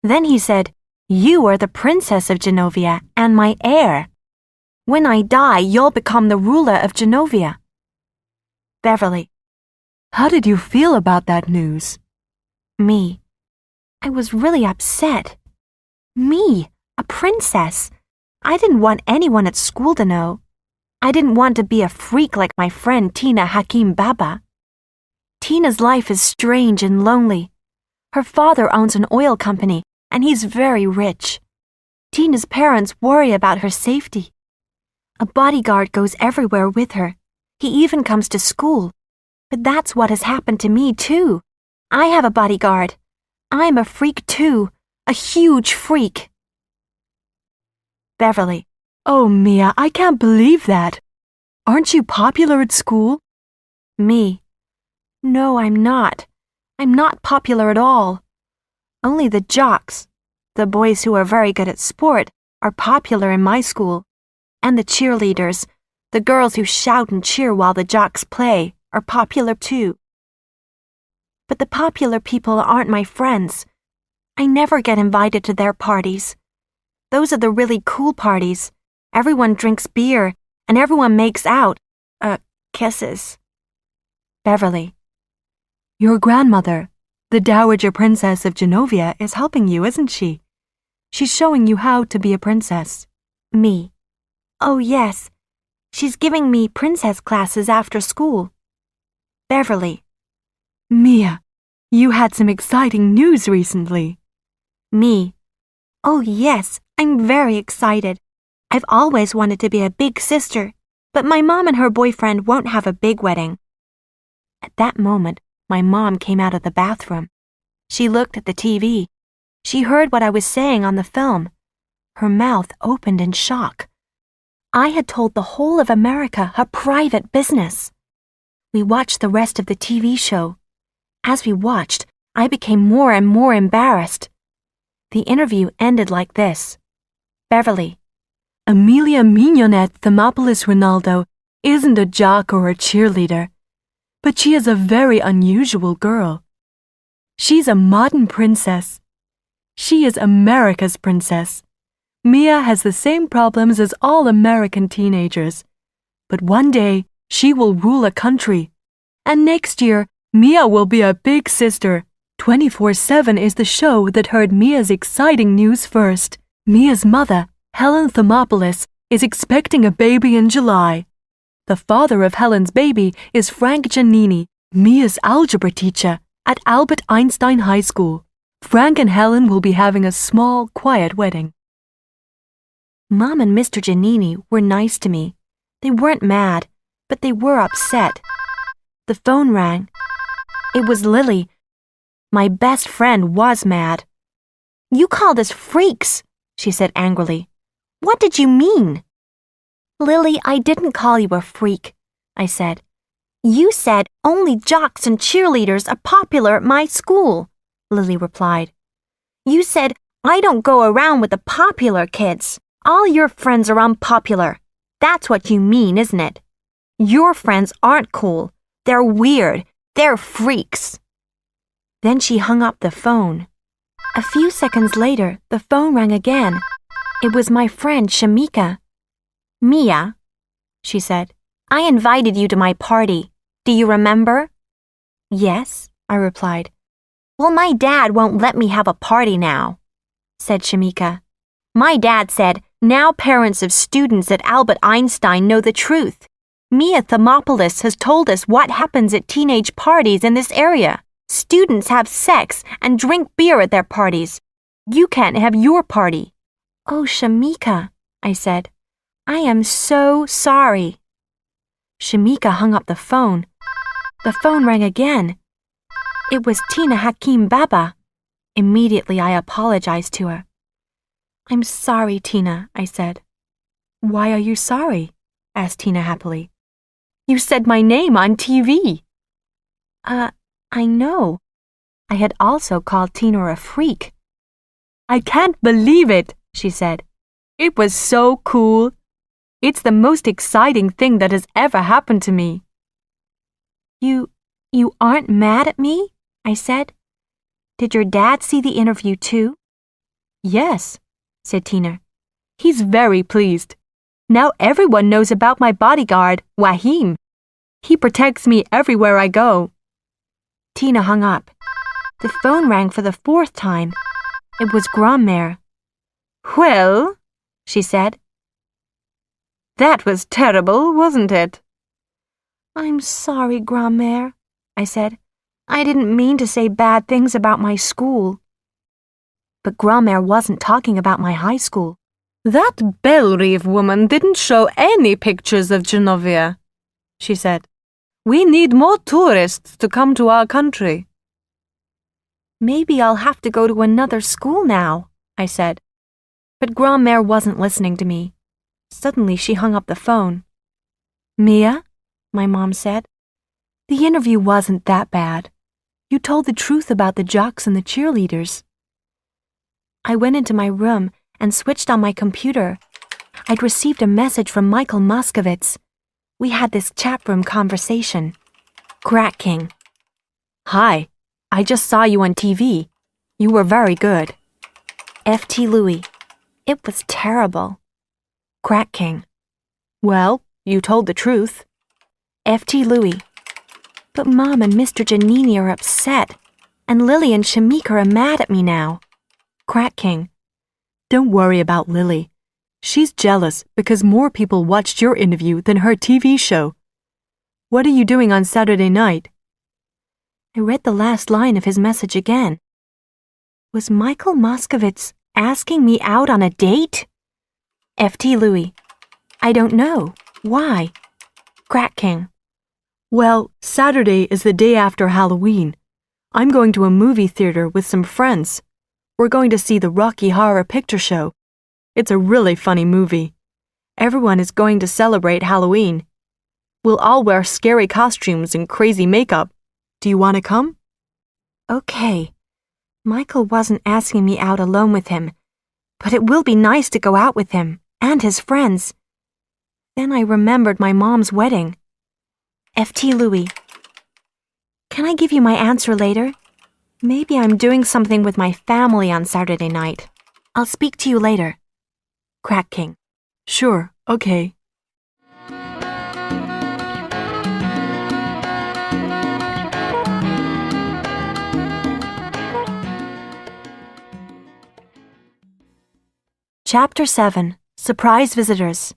Then he said, you are the Princess of Genovia and my heir. When I die, you'll become the ruler of Genovia. Beverly. How did you feel about that news? Me. I was really upset. Me, a princess. I didn't want anyone at school to know. I didn't want to be a freak like my friend Tina Hakim Baba. Tina's life is strange and lonely. Her father owns an oil company, and he's very rich. Tina's parents worry about her safety. A bodyguard goes everywhere with her. He even comes to school. But that's what has happened to me, too. I have a bodyguard. I'm a freak, too. A huge freak. Beverly. Oh, Mia, I can't believe that. Aren't you popular at school? Me. No, I'm not. I'm not popular at all. Only the jocks, the boys who are very good at sport, are popular in my school. And the cheerleaders, the girls who shout and cheer while the jocks play, are popular too. But the popular people aren't my friends. I never get invited to their parties. Those are the really cool parties. Everyone drinks beer and everyone makes out. Kisses. Beverly. Your grandmother, the Dowager Princess of Genovia, is helping you, isn't she? She's showing you how to be a princess. Me. Oh, yes. She's giving me princess classes after school. Beverly. Mia, you had some exciting news recently. Me. Oh, yes, I'm very excited. I've always wanted to be a big sister, but my mom and her boyfriend won't have a big wedding. At that moment, my mom came out of the bathroom. She looked at the TV. She heard what I was saying on the film. Her mouth opened in shock. I had told the whole of America her private business. We watched the rest of the TV show. As we watched, I became more and more embarrassed. The interview ended like this. Beverly. Amelia Mignonette Thermopoulos Ronaldo isn't a jock or a cheerleader, but she is a very unusual girl. She's a modern princess. She is America's princess. Mia has the same problems as all American teenagers, but one day she will rule a country. And next year, Mia will be a big sister. 24/7 is the show that heard Mia's exciting news first. Mia's mother, Helen Thermopoulos, is expecting a baby in July. The father of Helen's baby is Frank Giannini, Mia's algebra teacher at Albert Einstein High School. Frank and Helen will be having a small, quiet wedding. Mom and Mr. Giannini were nice to me. They weren't mad, but they were upset. The phone rang. It was Lily. My best friend was mad. You called us freaks, she said angrily. What did you mean? Lily, I didn't call you a freak, I said. You said only jocks and cheerleaders are popular at my school, Lily replied. You said I don't go around with the popular kids. All your friends are unpopular. That's what you mean, isn't it? Your friends aren't cool. They're weird. They're freaks. Then she hung up the phone. A few seconds later, the phone rang again. It was my friend Shamika. Mia, she said, I invited you to my party. Do you remember? Yes, I replied. Well, my dad won't let me have a party now, said Shamika. My dad said, now parents of students at Albert Einstein know the truth. Mia Thermopolis has told us what happens at teenage parties in this area. Students have sex and drink beer at their parties. You can't have your party. Oh, Shamika, I said. I am so sorry. Shamika hung up the phone. The phone rang again. It was Tina Hakim Baba. Immediately I apologized to her. I'm sorry, Tina, I said. Why are you sorry? Asked Tina happily. You said my name on TV. I know. I had also called Tina a freak. I can't believe it, she said. It was so cool. It's the most exciting thing that has ever happened to me. You aren't mad at me? I said. Did your dad see the interview too? Yes, said Tina. He's very pleased. Now everyone knows about my bodyguard, Wahim. He protects me everywhere I go. Tina hung up. The phone rang for the fourth time. It was Grandmère. Well, she said. That was terrible, wasn't it? I'm sorry, Grandmère, I said. I didn't mean to say bad things about my school. But Grandmère wasn't talking about my high school. That Bellerive woman didn't show any pictures of Genovia, she said. We need more tourists to come to our country. Maybe I'll have to go to another school now, I said. But Grandmère wasn't listening to me. Suddenly she hung up the phone. Mia, my mom said, the interview wasn't that bad. You told the truth about the jocks and the cheerleaders. I went into my room and switched on my computer. I'd received a message from Michael Moskovitz. We had this chat room conversation. Crack King. Hi, I just saw you on TV. You were very good. F.T. Louis. It was terrible. Crack King. Well, you told the truth. F.T. Louis. But Mom and Mr. Giannini are upset, and Lily and Shamika are mad at me now. Crack King. Don't worry about Lily. She's jealous because more people watched your interview than her TV show. What are you doing on Saturday night? I read the last line of his message again. Was Michael Moskovitz asking me out on a date? F.T. Louis. I don't know. Why? Crack King. Well, Saturday is the day after Halloween. I'm going to a movie theater with some friends. We're going to see the Rocky Horror Picture Show. It's a really funny movie. Everyone is going to celebrate Halloween. We'll all wear scary costumes and crazy makeup. Do you want to come? Okay. Michael wasn't asking me out alone with him, but it will be nice to go out with him and his friends. Then I remembered my mom's wedding. F.T. Louis. Can I give you my answer later? Maybe I'm doing something with my family on Saturday night. I'll speak to you later. Crack King. Sure, okay. Chapter 7. Surprise Visitors.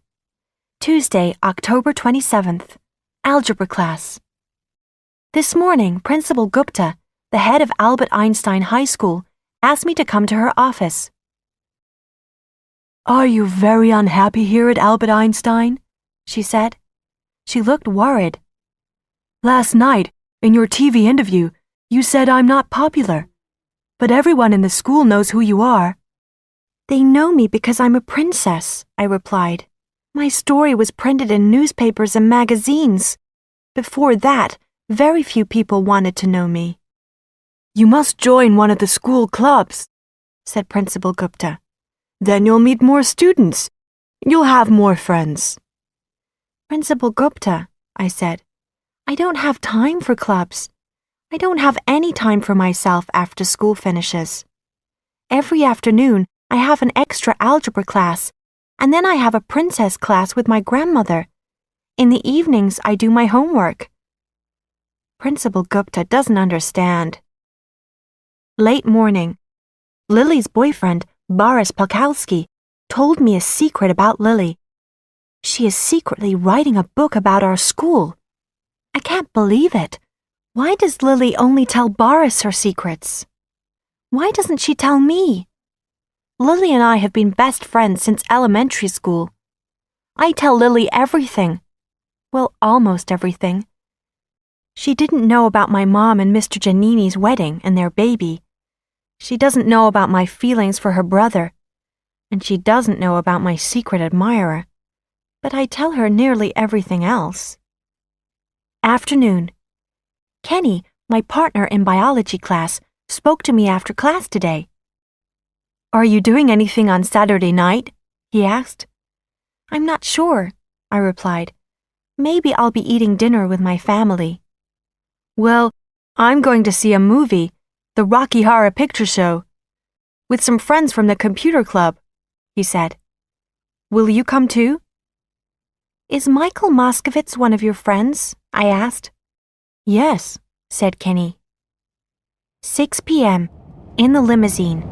Tuesday, October 27th. Algebra class. This morning, Principal Gupta, the head of Albert Einstein High School, asked me to come to her office. Are you very unhappy here at Albert Einstein? She said. She looked worried. Last night, in your TV interview, You said I'm not popular, but everyone in the school knows who you are. They know me because I'm a princess, I replied. My story was printed in newspapers and magazines. Before that, very few people wanted to know me. You must join one of the school clubs, said Principal Gupta. Then you'll meet more students. You'll have more friends. Principal Gupta, I said, I don't have time for clubs. I don't have any time for myself after school finishes. Every afternoon, I have an extra algebra class, and then I have a princess class with my grandmother. In the evenings, I do my homework. Principal Gupta doesn't understand. Late morning. Lily's boyfriend, Boris Polkowski, told me a secret about Lily. She is secretly writing a book about our school. I can't believe it. Why does Lily only tell Boris her secrets? Why doesn't she tell me? Lily and I have been best friends since elementary school. I tell Lily everything. Well, almost everything. She didn't know about my mom and Mr. Giannini's wedding and their baby. She doesn't know about my feelings for her brother. And she doesn't know about my secret admirer. But I tell her nearly everything else. Afternoon. Kenny, my partner in biology class, spoke to me after class today. Are you doing anything on Saturday night? He asked. I'm not sure, I replied. Maybe I'll be eating dinner with my family. Well, I'm going to see a movie, the Rocky Horror Picture Show, with some friends from the computer club, he said. Will you come too? Is Michael Moskovitz one of your friends? I asked. Yes, said Kenny. 6 p.m. in the limousine.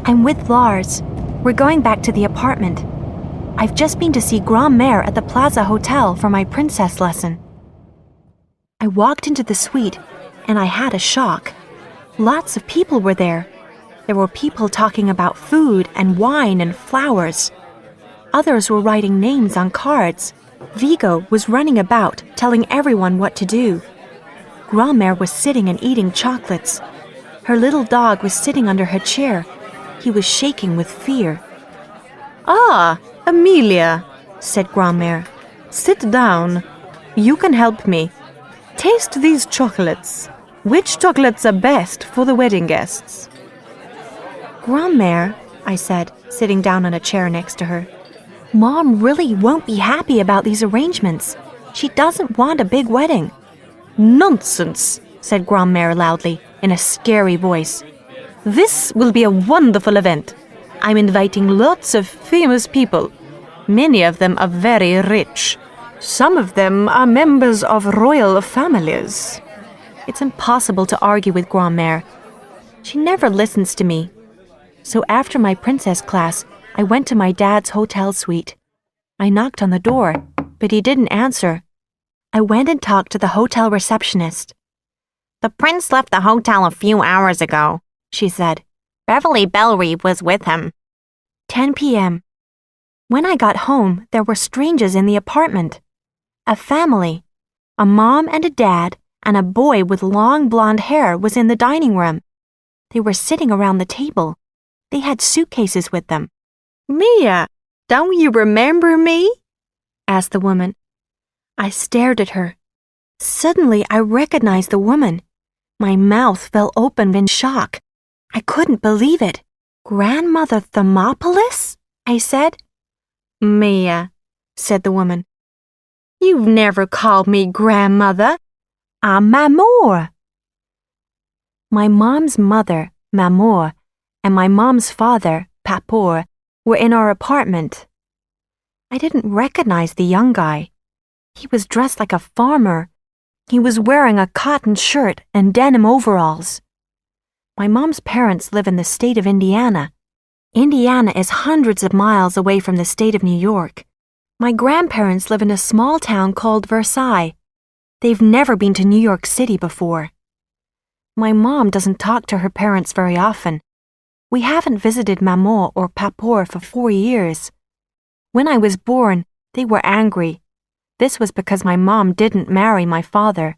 I'm with Lars. We're going back to the apartment. I've just been to see Grand-mère at the Plaza Hotel for my princess lesson. I walked into the suite, and I had a shock. Lots of people were there. There were people talking about food and wine and flowers. Others were writing names on cards. Vigo was running about, telling everyone what to do. Grand-mère was sitting and eating chocolates. Her little dog was sitting under her chair. He was shaking with fear. Ah, Amelia, said Grand-mère. Sit down. You can help me. Taste these chocolates. Which chocolates are best for the wedding guests? Grand-mère, I said, sitting down on a chair next to her. Mom really won't be happy about these arrangements. She doesn't want a big wedding. Nonsense, said Grand-mère loudly, in a scary voice. This will be a wonderful event. I'm inviting lots of famous people. Many of them are very rich. Some of them are members of royal families. It's impossible to argue with Grand-mère. She never listens to me. So after my princess class, I went to my dad's hotel suite. I knocked on the door, but he didn't answer. I went and talked to the hotel receptionist. The prince left the hotel a few hours ago, she said. Beverly Bellerive was with him. 10 p.m. When I got home, there were strangers in the apartment. A family. A mom and a dad and a boy with long blonde hair was in the dining room. They were sitting around the table. They had suitcases with them. Mia, don't you remember me? Asked the woman. I stared at her. Suddenly, I recognized the woman. My mouth fell open in shock. I couldn't believe it. Grandmother Thermopolis? I said. Mia, said the woman. You've never called me grandmother. I'm Mamour. My mom's mother, Mamour, and my mom's father, Papour, were in our apartment. I didn't recognize the young guy. He was dressed like a farmer. He was wearing a cotton shirt and denim overalls. My mom's parents live in the state of Indiana. Indiana is hundreds of miles away from the state of New York. My grandparents live in a small town called Versailles. They've never been to New York City before. My mom doesn't talk to her parents very often. We haven't visited Maman or Papour for 4 years. When I was born, they were angry. This was because my mom didn't marry my father.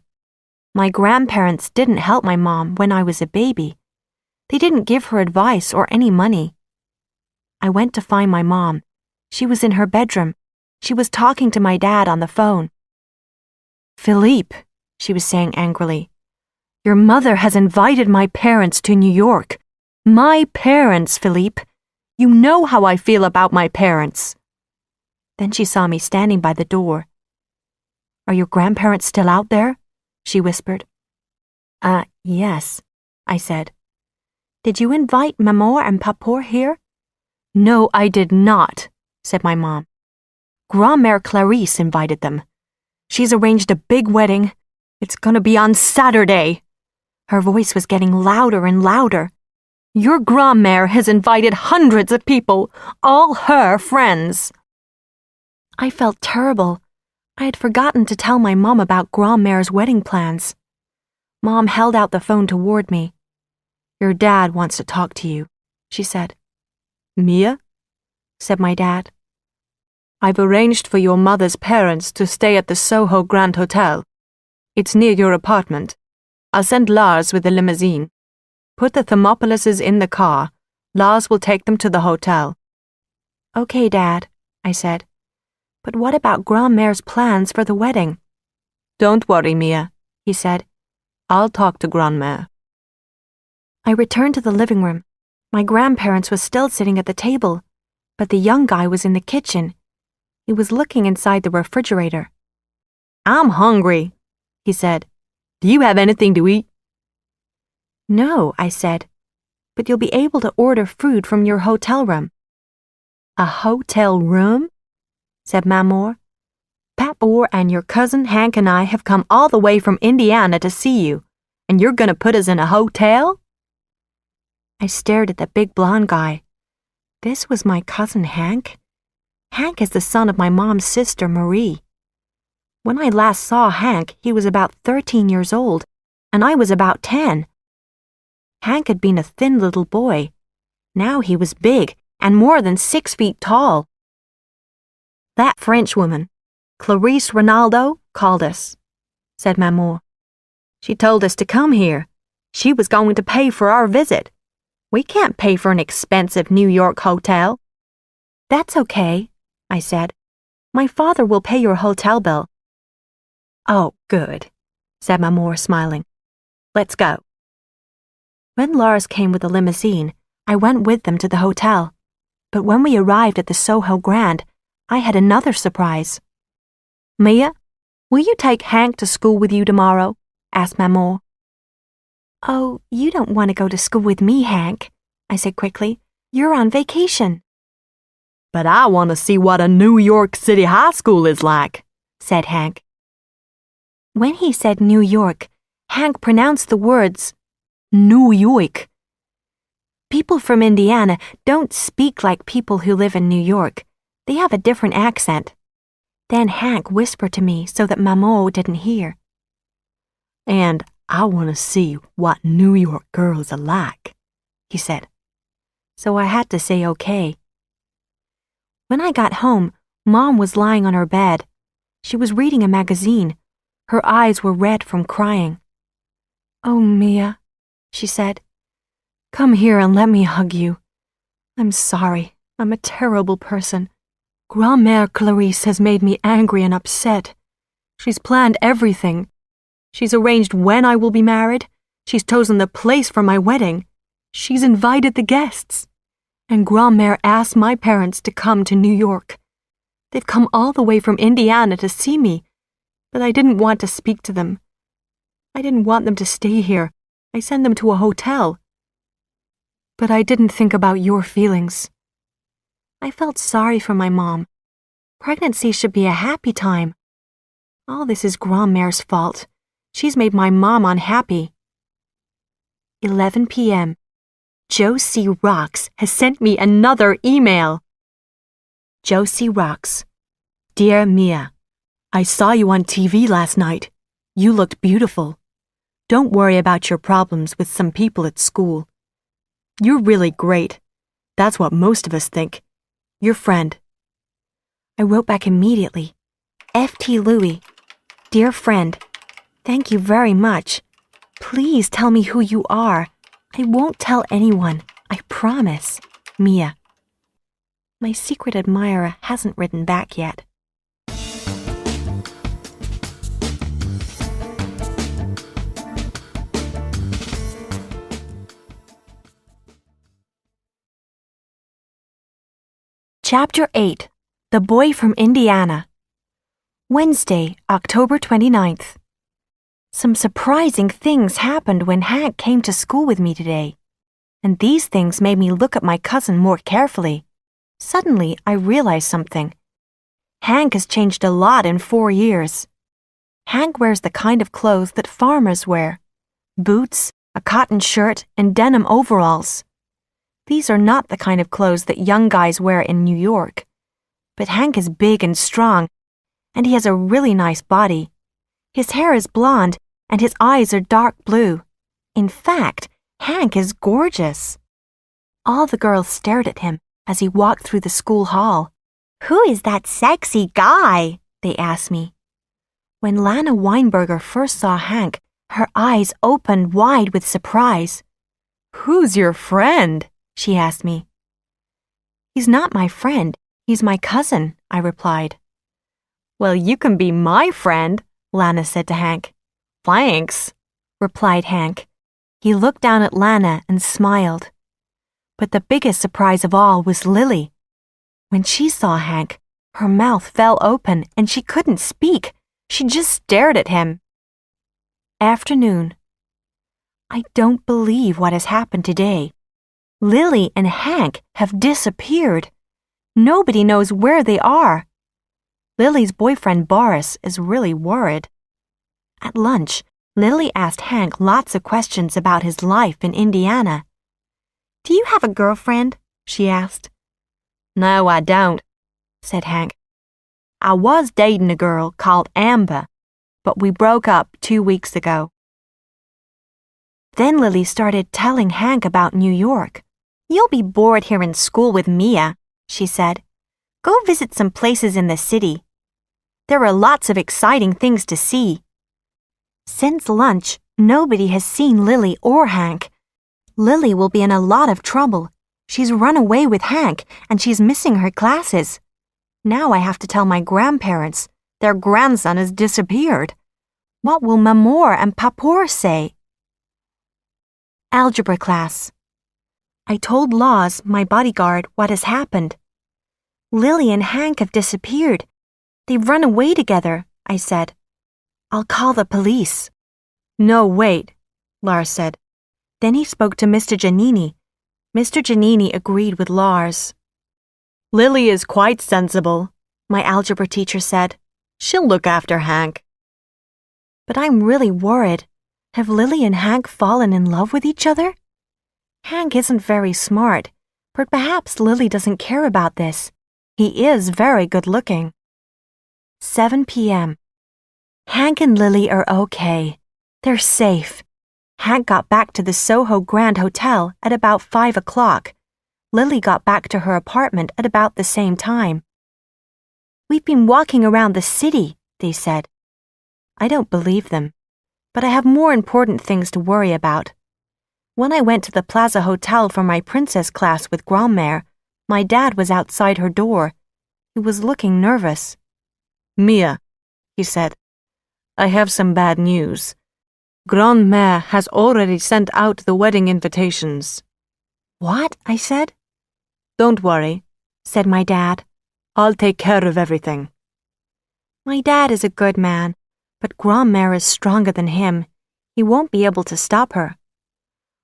My grandparents didn't help my mom when I was a baby. They didn't give her advice or any money. I went to find my mom. She was in her bedroom. She was talking to my dad on the phone. "Philippe," she was saying angrily, "your mother has invited my parents to New York. My parents, Philippe. You know how I feel about my parents." Then she saw me standing by the door. "Are your grandparents still out there?" she whispered. Yes," I said. "Did you invite Maman and Papour here?" "No, I did not," said my mom. "Grand-mère Clarisse invited them. She's arranged a big wedding. It's gonna be on Saturday." Her voice was getting louder and louder. "Your grand-mère has invited hundreds of people, all her friends." I felt terrible. I had forgotten to tell my mom about Grand-mère's wedding plans. Mom held out the phone toward me. "Your dad wants to talk to you," she said. "Mia?" said my dad. "I've arranged for your mother's parents to stay at the Soho Grand Hotel. It's near your apartment. I'll send Lars with the limousine. Put the Thermopolises in the car. Lars will take them to the hotel." "Okay, Dad," I said. "But what about Grand-mère's plans for the wedding?" "Don't worry, Mia," he said. "I'll talk to Grand-mère." I returned to the living room. My grandparents were still sitting at the table, but the young guy was in the kitchen. He was looking inside the refrigerator. "I'm hungry," he said. "Do you have anything to eat?" "No," I said, "but you'll be able to order food from your hotel room." "A hotel room?" said Maman. "Papour and your cousin Hank and I have come all the way from Indiana to see you, and you're gonna put us in a hotel?" I stared at the big blonde guy. This was my cousin Hank? Hank is the son of my mom's sister, Marie. When I last saw Hank, he was about 13 years old, and I was about 10. Hank had been a thin little boy. Now he was big and more than 6 feet tall. "That Frenchwoman, Clarisse Ronaldo, called us," said Maman. "She told us to come here. She was going to pay for our visit. We can't pay for an expensive New York hotel." "That's okay," I said. "My father will pay your hotel bill." "Oh, good," said Maman, smiling. "Let's go." When Lars came with the limousine, I went with them to the hotel. But when we arrived at the Soho Grand, I had another surprise. "Mia, will you take Hank to school with you tomorrow?" asked Maman. "Oh, you don't want to go to school with me, Hank," I said quickly. "You're on vacation." "But I want to see what a New York City high school is like," said Hank. When he said New York, Hank pronounced the words New York. People from Indiana don't speak like people who live in New York. They have a different accent. Then Hank whispered to me so that Maman didn't hear. "And I want to see what New York girls are like," he said. So I had to say okay. When I got home, Mom was lying on her bed. She was reading a magazine. Her eyes were red from crying. "Oh, Mia," she said. "Come here and let me hug you. I'm sorry. I'm a terrible person. Grand-mère Clarisse has made me angry and upset. She's planned everything. She's arranged when I will be married. She's chosen the place for my wedding. She's invited the guests. And Grand-mère asked my parents to come to New York. They've come all the way from Indiana to see me, but I didn't want to speak to them. I didn't want them to stay here. I sent them to a hotel. But I didn't think about your feelings." I felt sorry for my mom. Pregnancy should be a happy time. All this is Grand-mère's fault. She's made my mom unhappy. 11 p.m. Josie Rocks has sent me another email. Josie Rocks. Dear Mia, I saw you on TV last night. You looked beautiful. Don't worry about your problems with some people at school. You're really great. That's what most of us think. Your friend. I wrote back immediately. F.T. Louie. Dear friend, Thank you very much. Please tell me who you are. I won't tell anyone, I promise. Mia. My secret admirer hasn't written back yet. Chapter 8. The Boy from Indiana. Wednesday, October 29th. Some surprising things happened when Hank came to school with me today, and these things made me look at my cousin more carefully. Suddenly, I realized something. Hank has changed a lot in 4 years. Hank wears the kind of clothes that farmers wear: boots, a cotton shirt, and denim overalls. These are not the kind of clothes that young guys wear in New York. But Hank is big and strong, and he has a really nice body. His hair is blonde, and his eyes are dark blue. In fact, Hank is gorgeous. All the girls stared at him as he walked through the school hall. "Who is that sexy guy?" they asked me. When Lana Weinberger first saw Hank, her eyes opened wide with surprise. "Who's your friend?" she asked me. "He's not my friend, he's my cousin," I replied. "Well, you can be my friend," Lana said to Hank. "Thanks," replied Hank. He looked down at Lana and smiled. But the biggest surprise of all was Lily. When she saw Hank, her mouth fell open and she couldn't speak. She just stared at him. Afternoon. I don't believe what has happened today. Lily and Hank have disappeared. Nobody knows where they are. Lily's boyfriend Boris is really worried. At lunch, Lily asked Hank lots of questions about his life in Indiana. "Do you have a girlfriend?" she asked. "No, I don't," said Hank. "I was dating a girl called Amber, but we broke up 2 weeks ago." Then Lily started telling Hank about New York. "You'll be bored here in school with Mia," she said. "Go visit some places in the city. There are lots of exciting things to see." Since lunch, nobody has seen Lily or Hank. Lily will be in a lot of trouble. She's run away with Hank, and she's missing her classes. Now I have to tell my grandparents. Their grandson has disappeared. What will Mamour and Papour say? Algebra class. I told Laws, my bodyguard, what has happened. "Lily and Hank have disappeared. They've run away together," I said. "I'll call the police." "No, wait," Lars said. Then he spoke to Mr. Giannini. Mr. Giannini agreed with Lars. "Lily is quite sensible," my algebra teacher said. "She'll look after Hank." But I'm really worried. Have Lily and Hank fallen in love with each other? Hank isn't very smart, but perhaps Lily doesn't care about this. He is very good-looking. 7 p.m. Hank and Lily are okay. They're safe. Hank got back to the Soho Grand Hotel at about 5 o'clock. Lily got back to her apartment at about the same time. "We've been walking around the city," they said. I don't believe them, but I have more important things to worry about. When I went to the Plaza Hotel for my princess class with Grandmère, my dad was outside her door. He was looking nervous. "Mia," he said, "I have some bad news. Grandmère has already sent out the wedding invitations." "What?" I said. "Don't worry," said my dad. "I'll take care of everything." My dad is a good man, but Grandmère is stronger than him. He won't be able to stop her.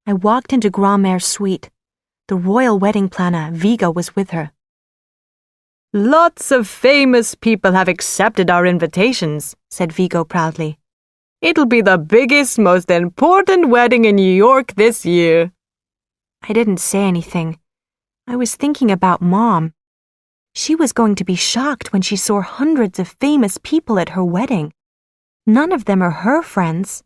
I walked into Grandmère's suite. The royal wedding planner, Vigo, was with her. "Lots of famous people have accepted our invitations," said Vigo proudly. "It'll be the biggest, most important wedding in New York this year." I didn't say anything. I was thinking about Mom. She was going to be shocked when she saw hundreds of famous people at her wedding. None of them are her friends.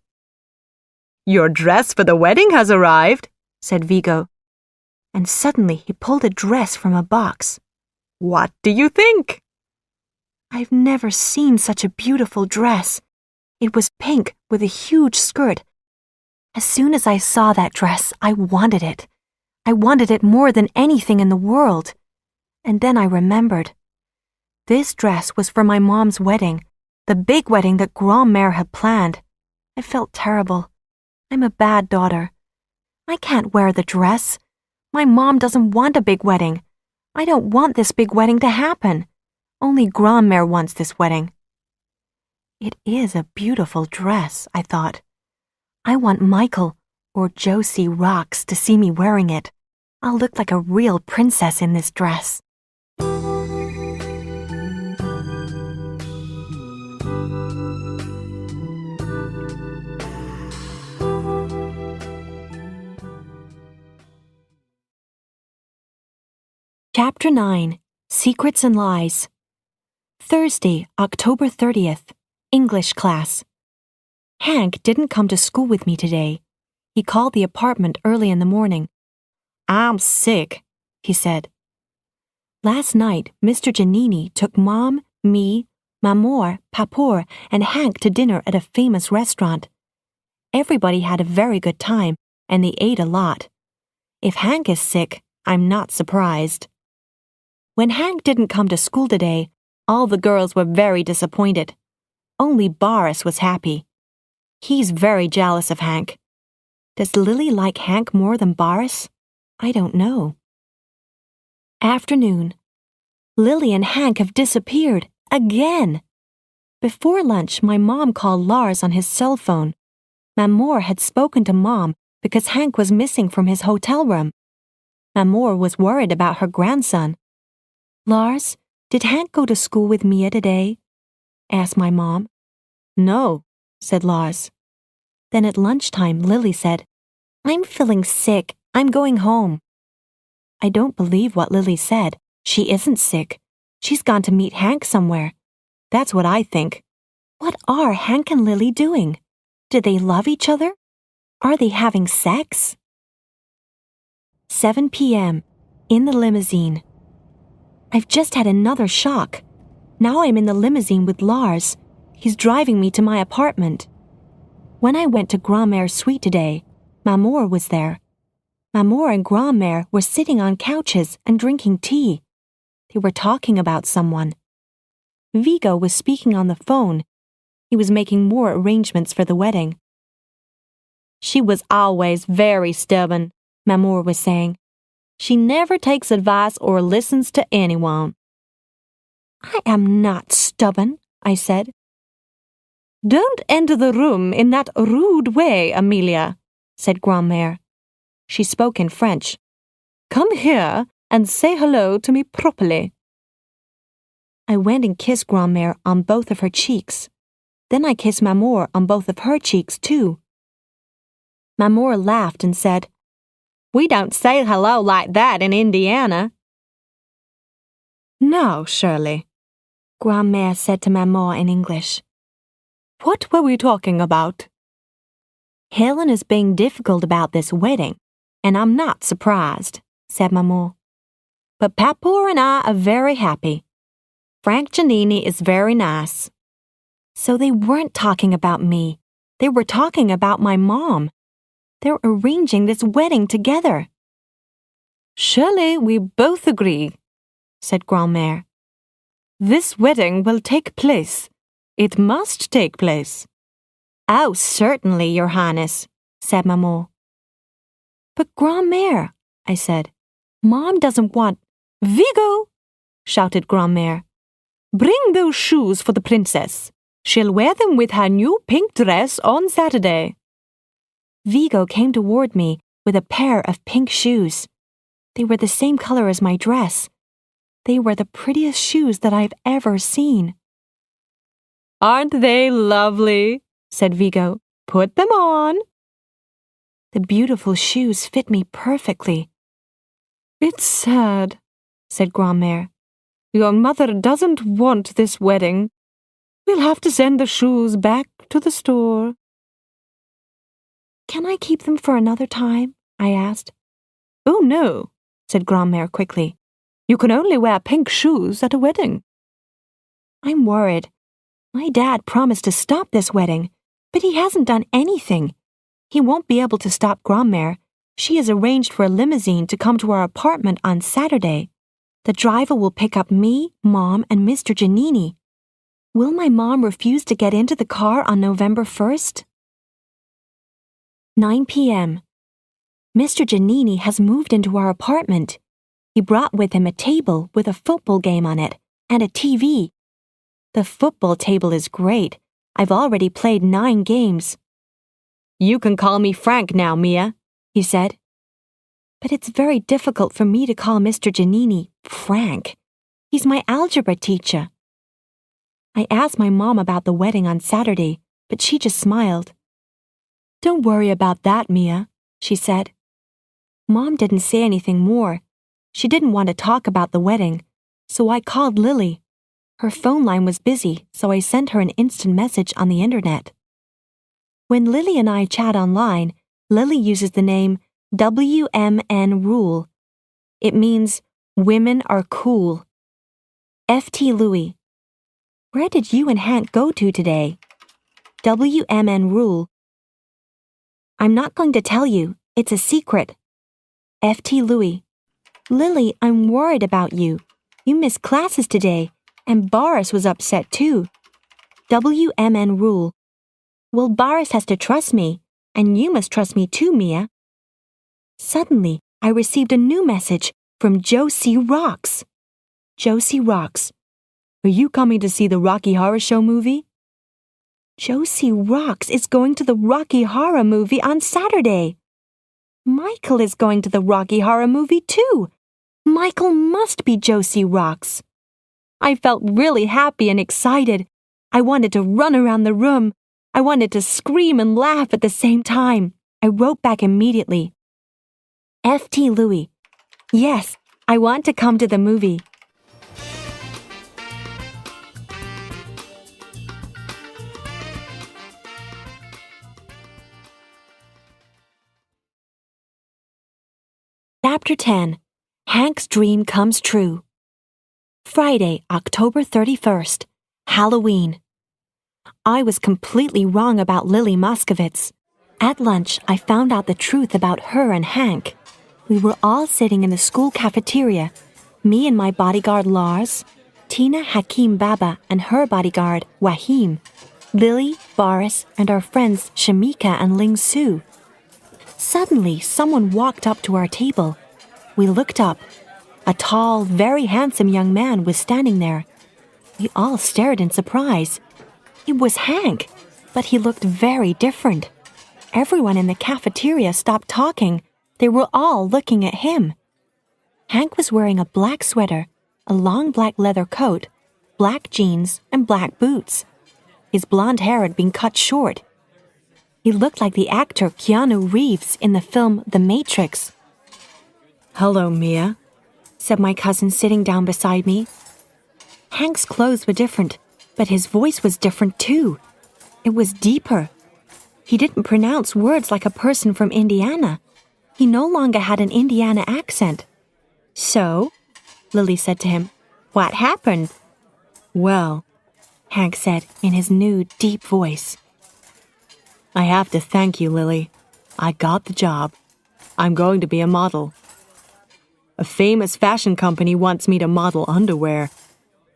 "Your dress for the wedding has arrived," said Vigo. And suddenly he pulled a dress from a box. "What do you think?" I've never seen such a beautiful dress. It was pink with a huge skirt. As soon as I saw that dress, I wanted it. I wanted it more than anything in the world. And then I remembered. This dress was for my mom's wedding, the big wedding that Grand-mère had planned. I felt terrible. I'm a bad daughter. I can't wear the dress. My mom doesn't want a big wedding. I don't want this big wedding to happen. Only Grand-mère wants this wedding. It is a beautiful dress, I thought. I want Michael or Josie Rocks to see me wearing it. I'll look like a real princess in this dress. Chapter 9. Secrets and Lies. Thursday, October 30th. English class. Hank didn't come to school with me today. He called the apartment early in the morning. "I'm sick," he said. Last night, Mr. Giannini took Mom, me, Mamour, Papour, and Hank to dinner at a famous restaurant. Everybody had a very good time, and they ate a lot. If Hank is sick, I'm not surprised. When Hank didn't come to school today, all the girls were very disappointed. Only Boris was happy. He's very jealous of Hank. Does Lily like Hank more than Boris? I don't know. Afternoon. Lily and Hank have disappeared again. Before lunch, my mom called Lars on his cell phone. Mamour had spoken to Mom because Hank was missing from his hotel room. Mamour was worried about her grandson. "Lars, did Hank go to school with Mia today?" asked my mom. "No," said Lars. Then at lunchtime, Lily said, "I'm feeling sick. I'm going home." I don't believe what Lily said. She isn't sick. She's gone to meet Hank somewhere. That's what I think. What are Hank and Lily doing? Do they love each other? Are they having sex? 7 p.m. In the limousine. I've just had another shock. Now I'm in the limousine with Lars. He's driving me to my apartment. When I went to Grand-mère's suite today, Mamour was there. Mamour and Grand-mère were sitting on couches and drinking tea. They were talking about someone. Vigo was speaking on the phone. He was making more arrangements for the wedding. "She was always very stubborn," Mamour was saying. "She never takes advice or listens to anyone." "I am not stubborn," I said. "Don't enter the room in that rude way, Amelia," said Grand-mère. She spoke in French. "Come here and say hello to me properly." I went and kissed Grand-mère on both of her cheeks. Then I kissed Mamour on both of her cheeks, too. Mamour laughed and said, "We don't say hello like that in Indiana." "Now, Shirley," Grand-mère said to Maman in English. "What were we talking about?" "Helen is being difficult about this wedding, and I'm not surprised," said Maman. "But Papour and I are very happy. Frank Giannini is very nice." So they weren't talking about me. They were talking about my mom. They're arranging this wedding together. "Surely we both agree," said Grand-mère. "This wedding will take place. It must take place." "Oh, certainly, Your Highness," said Maman. "But Grand-mère," I said, "Mom doesn't want—" "Vigo!" shouted Grand-mère. "Bring those shoes for the princess. She'll wear them with her new pink dress on Saturday." Vigo came toward me with a pair of pink shoes. They were the same color as my dress. They were the prettiest shoes that I've ever seen. "Aren't they lovely?" said Vigo. "Put them on." The beautiful shoes fit me perfectly. "It's sad," said Grand-mère. "Your mother doesn't want this wedding. We'll have to send the shoes back to the store." "Can I keep them for another time?" I asked. "Oh, no," said Grand-mère quickly. "You can only wear pink shoes at a wedding." I'm worried. My dad promised to stop this wedding, but he hasn't done anything. He won't be able to stop Grandmère. She has arranged for a limousine to come to our apartment on Saturday. The driver will pick up me, Mom, and Mr. Giannini. Will my mom refuse to get into the car on November 1st? 9 p.m. Mr. Giannini has moved into our apartment. He brought with him a table with a football game on it and a TV. The football table is great. I've already played 9 games. You can call me Frank now, Mia, he said. But it's very difficult for me to call Mr. Giannini Frank. He's my algebra teacher. I asked my mom about the wedding on Saturday, but she just smiled. Don't worry about that, Mia, she said. Mom didn't say anything more. She didn't want to talk about the wedding, so I called Lily. Her phone line was busy, so I sent her an instant message on the internet. When Lily and I chat online, Lily uses the name WMN Rule. It means women are cool. FT Louie. Where did you and Hank go to today? WMN Rule. I'm not going to tell you. It's a secret. FT Louie. Lily, I'm worried about you. You missed classes today, and Boris was upset too. WMN Rule. Well, Boris has to trust me, and you must trust me too, Mia. Suddenly, I received a new message from Josie Rocks. Josie Rocks. Are you coming to see the Rocky Horror Show movie? Josie Rocks is going to the Rocky Horror movie on Saturday. Michael is going to the Rocky Horror movie too. Michael must be Josie Rocks. I felt really happy and excited. I wanted to run around the room. I wanted to scream and laugh at the same time. I wrote back immediately. FT Louie. Yes, I want to come to the movie. Chapter 10. Hank's Dream Comes True. Friday, October 31st. Halloween. I was completely wrong about Lily Moscovitz. At lunch, I found out the truth about her and Hank. We were all sitting in the school cafeteria, me and my bodyguard Lars, Tina Hakim Baba and her bodyguard Wahim, Lily, Boris, and our friends Shamika and Ling Su. Suddenly, someone walked up to our table. We looked up. A tall, very handsome young man was standing there. We all stared in surprise. It was Hank, but he looked very different. Everyone in the cafeteria stopped talking. They were all looking at him. Hank was wearing a black sweater, a long black leather coat, black jeans, and black boots. His blonde hair had been cut short. He looked like the actor Keanu Reeves in the film The Matrix. Hello, Mia, said my cousin sitting down beside me. Hank's clothes were different, but his voice was different too. It was deeper. He didn't pronounce words like a person from Indiana. He no longer had an Indiana accent. So, Lily said to him, what happened? Well, Hank said in his new, deep voice. I have to thank you, Lily. I got the job. I'm going to be a model. A famous fashion company wants me to model underwear.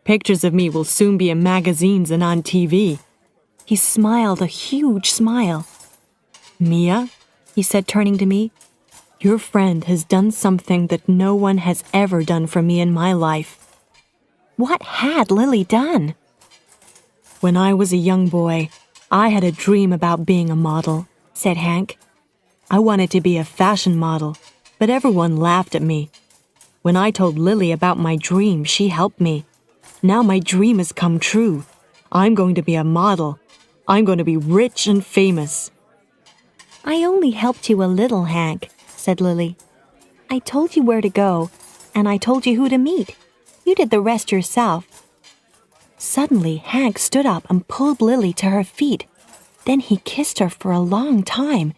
Pictures of me will soon be in magazines and on TV. He smiled a huge smile. Mia, he said, turning to me, your friend has done something that no one has ever done for me in my life. What had Lily done? When I was a young boy, I had a dream about being a model, said Hank. I wanted to be a fashion model, but everyone laughed at me. When I told Lily about my dream, she helped me. Now my dream has come true. I'm going to be a model. I'm going to be rich and famous. I only helped you a little, Hank, said Lily. I told you where to go, and I told you who to meet. You did the rest yourself. Suddenly, Hank stood up and pulled Lily to her feet. Then he kissed her for a long time.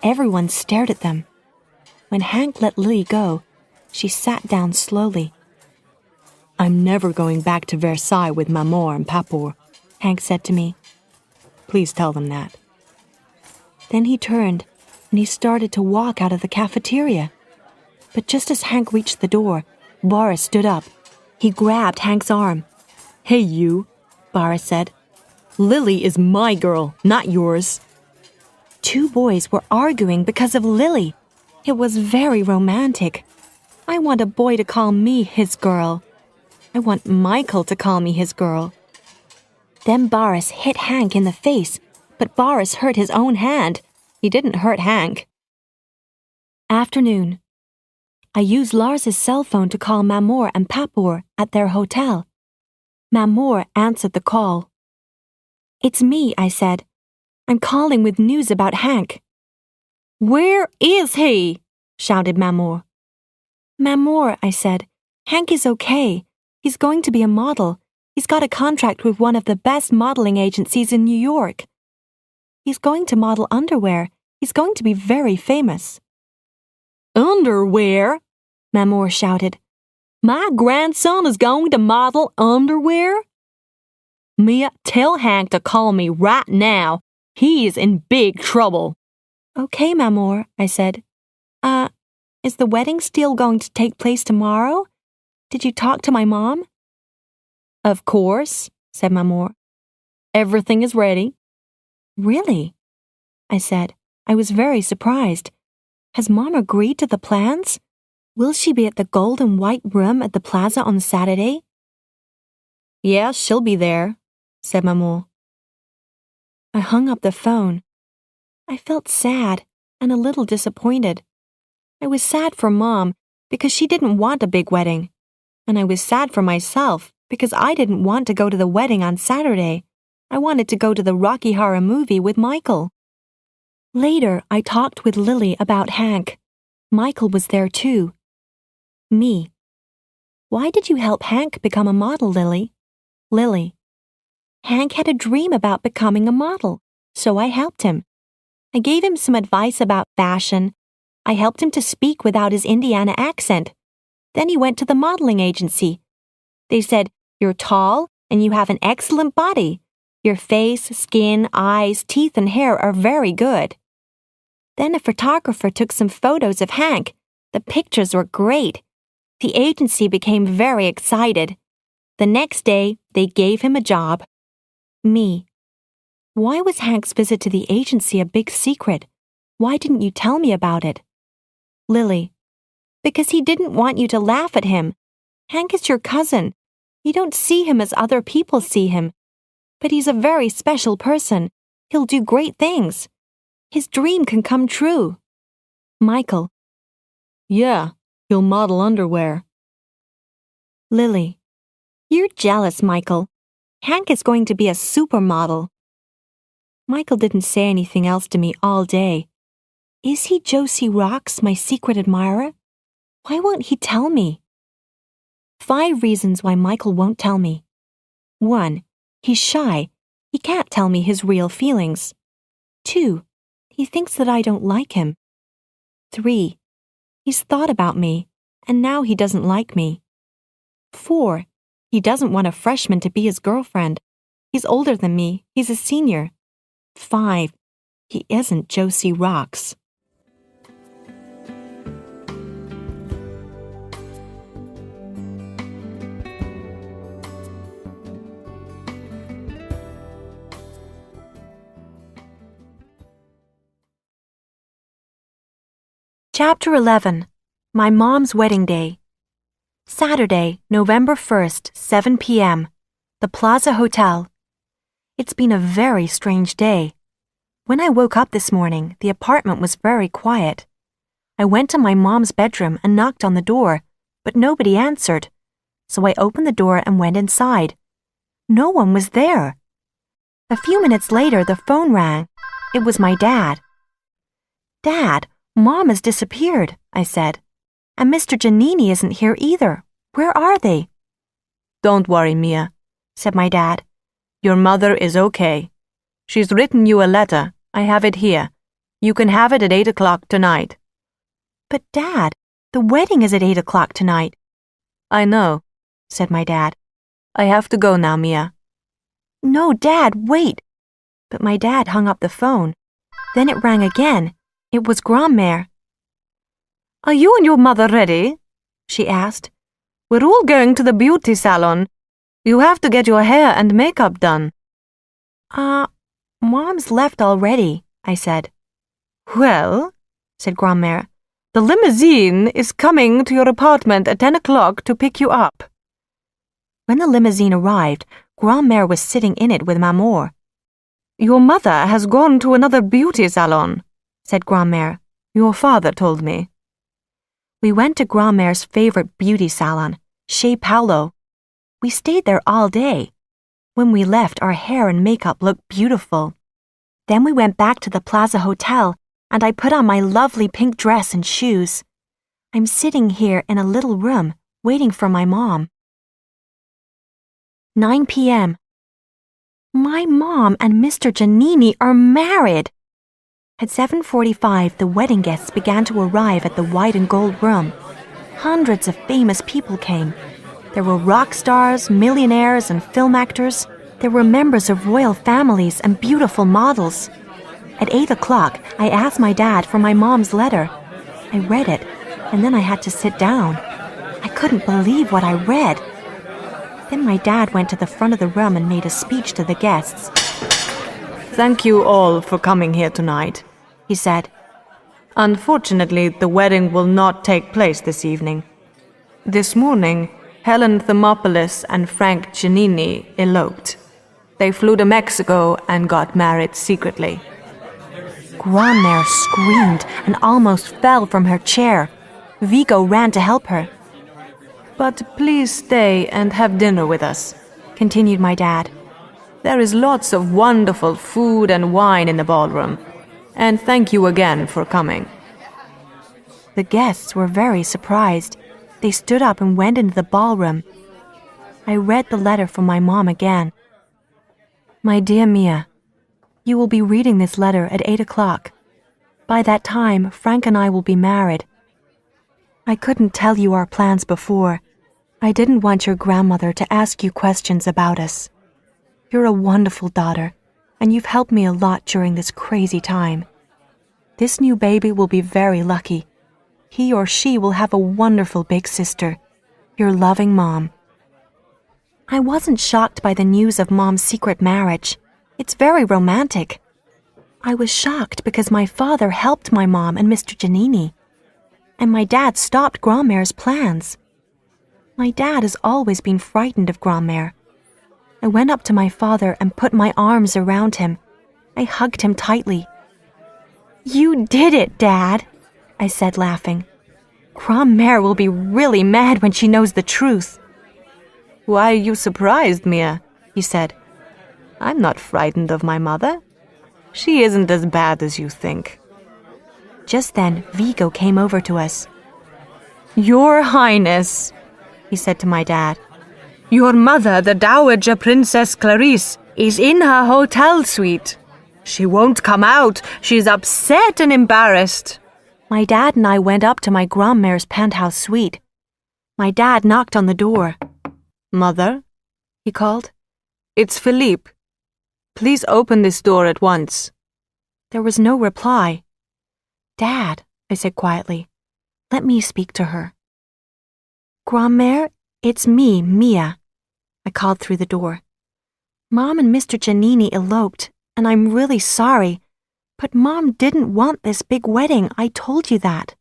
Everyone stared at them. When Hank let Lily go, she sat down slowly. I'm never going back to Versailles with Maman and Papour, Hank said to me. Please tell them that. Then he turned and he started to walk out of the cafeteria. But just as Hank reached the door, Boris stood up. He grabbed Hank's arm. Hey, you, Boris said. Lily is my girl, not yours. Two boys were arguing because of Lily. It was very romantic. I want a boy to call me his girl. I want Michael to call me his girl. Then Boris hit Hank in the face, but Boris hurt his own hand. He didn't hurt Hank. Afternoon. I used Lars's cell phone to call Mamour and Papour at their hotel. Mamour answered the call. It's me, I said. I'm calling with news about Hank. Where is he? Shouted Mamour. Mamour, I said. Hank is okay. He's going to be a model. He's got a contract with one of the best modeling agencies in New York. He's going to model underwear. He's going to be very famous. Underwear? Mamour shouted. My grandson is going to model underwear? Mia, tell Hank to call me right now. He is in big trouble. Okay, Mamour, I said. Is the wedding still going to take place tomorrow? Did you talk to my mom? Of course, said Mamour. Everything is ready. Really? I said. I was very surprised. Has Mom agreed to the plans? Will she be at the gold and white room at the plaza on Saturday? Yeah, she'll be there, said Mamour. I hung up the phone. I felt sad and a little disappointed. I was sad for Mom because she didn't want a big wedding. And I was sad for myself because I didn't want to go to the wedding on Saturday. I wanted to go to the Rocky Horror movie with Michael. Later, I talked with Lily about Hank. Michael was there too. Me. Why did you help Hank become a model, Lily? Lily. Hank had a dream about becoming a model, so I helped him. I gave him some advice about fashion. I helped him to speak without his Indiana accent. Then he went to the modeling agency. They said, "You're tall and you have an excellent body. Your face, skin, eyes, teeth, and hair are very good." Then a photographer took some photos of Hank. The pictures were great. The agency became very excited. The next day, they gave him a job. Me. Why was Hank's visit to the agency a big secret? Why didn't you tell me about it? Lily. Because he didn't want you to laugh at him. Hank is your cousin. You don't see him as other people see him. But he's a very special person. He'll do great things. His dream can come true. Michael. Yeah, he'll model underwear. Lily. You're jealous, Michael. Hank is going to be a supermodel. Michael didn't say anything else to me all day. Is he Josie Rocks, my secret admirer? Why won't he tell me? 5 reasons why Michael won't tell me. 1. He's shy. He can't tell me his real feelings. 2. He thinks that I don't like him. 3. He's thought about me, and now he doesn't like me. 4. He doesn't want a freshman to be his girlfriend. He's older than me. He's a senior. 5. He isn't Josie Rocks. Chapter 11. My Mom's Wedding Day. Saturday, November 1st, 7 p.m. The Plaza Hotel. It's been a very strange day. When I woke up this morning, the apartment was very quiet. I went to my mom's bedroom and knocked on the door, but nobody answered. So I opened the door and went inside. No one was there. A few minutes later, the phone rang. It was my dad. "Dad, Mom has disappeared," I said. "And Mr. Giannini isn't here either. Where are they?" Don't worry, Mia, said my dad. Your mother is okay. She's written you a letter. I have it here. You can have it at 8 o'clock tonight. But Dad, the wedding is at 8 o'clock tonight. I know, said my dad. I have to go now, Mia. No, Dad, wait. But my dad hung up the phone. Then it rang again. It was Grandmère. Are you and your mother ready? She asked. We're all going to the beauty salon. You have to get your hair and makeup done. Mom's left already, I said. Well, said Grandmère, the limousine is coming to your apartment at 10 o'clock to pick you up. When the limousine arrived, Grandmère was sitting in it with Maman. Your mother has gone to another beauty salon, said Grandmère. Your father told me. We went to Grandmère's favorite beauty salon, Chez Paolo. We stayed there all day. When we left, our hair and makeup looked beautiful. Then we went back to the Plaza Hotel, and I put on my lovely pink dress and shoes. I'm sitting here in a little room, waiting for my mom. 9 p.m. My mom and Mr. Giannini are married. At 7:45, the wedding guests began to arrive at the white and gold room. Hundreds of famous people came. There were rock stars, millionaires, and film actors. There were members of royal families and beautiful models. At 8 o'clock, I asked my dad for my mom's letter. I read it, and then I had to sit down. I couldn't believe what I read. Then my dad went to the front of the room and made a speech to the guests. Thank you all for coming here tonight, he said. Unfortunately, the wedding will not take place this evening. This morning, Helen Thermopylae and Frank Giannini eloped. They flew to Mexico and got married secretly. Grandmère screamed and almost fell from her chair. Vigo ran to help her. But please stay and have dinner with us, continued my dad. There is lots of wonderful food and wine in the ballroom. And thank you again for coming. The guests were very surprised. They stood up and went into the ballroom. I read the letter from my mom again. My dear Mia, you will be reading this letter at 8 o'clock. By that time, Frank and I will be married. I couldn't tell you our plans before. I didn't want your grandmother to ask you questions about us. You're a wonderful daughter, and you've helped me a lot during this crazy time. This new baby will be very lucky. He or she will have a wonderful big sister. Your loving Mom. I wasn't shocked by the news of Mom's secret marriage. It's very romantic. I was shocked because my father helped my mom and Mr. Giannini. And my dad stopped Grandmère's plans. My dad has always been frightened of Grandmère. I went up to my father and put my arms around him. I hugged him tightly. You did it, Dad, I said, laughing. Grandmère will be really mad when she knows the truth. Why are you surprised, Mia? He said. I'm not frightened of my mother. She isn't as bad as you think. Just then, Vigo came over to us. Your Highness, he said to my dad, your mother, the Dowager Princess Clarice, is in her hotel suite. She won't come out. She's upset and embarrassed. My dad and I went up to my Grandmère's penthouse suite. My dad knocked on the door. Mother, he called. It's Philippe. Please open this door at once. There was no reply. Dad, I said quietly, let me speak to her. Grandmère, it's me, Mia, I called through the door. Mom and Mr. Giannini eloped, and I'm really sorry, but Mom didn't want this big wedding, I told you that.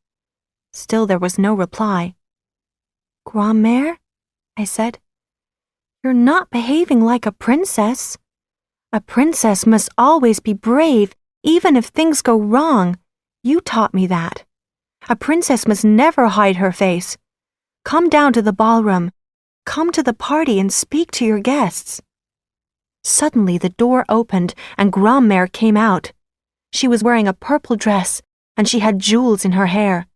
Still there was no reply. Grandmère, I said, you're not behaving like a princess. A princess must always be brave, even if things go wrong. You taught me that. A princess must never hide her face. Come down to the ballroom. Come to the party and speak to your guests. Suddenly the door opened and Grandmère came out. She was wearing a purple dress and she had jewels in her hair.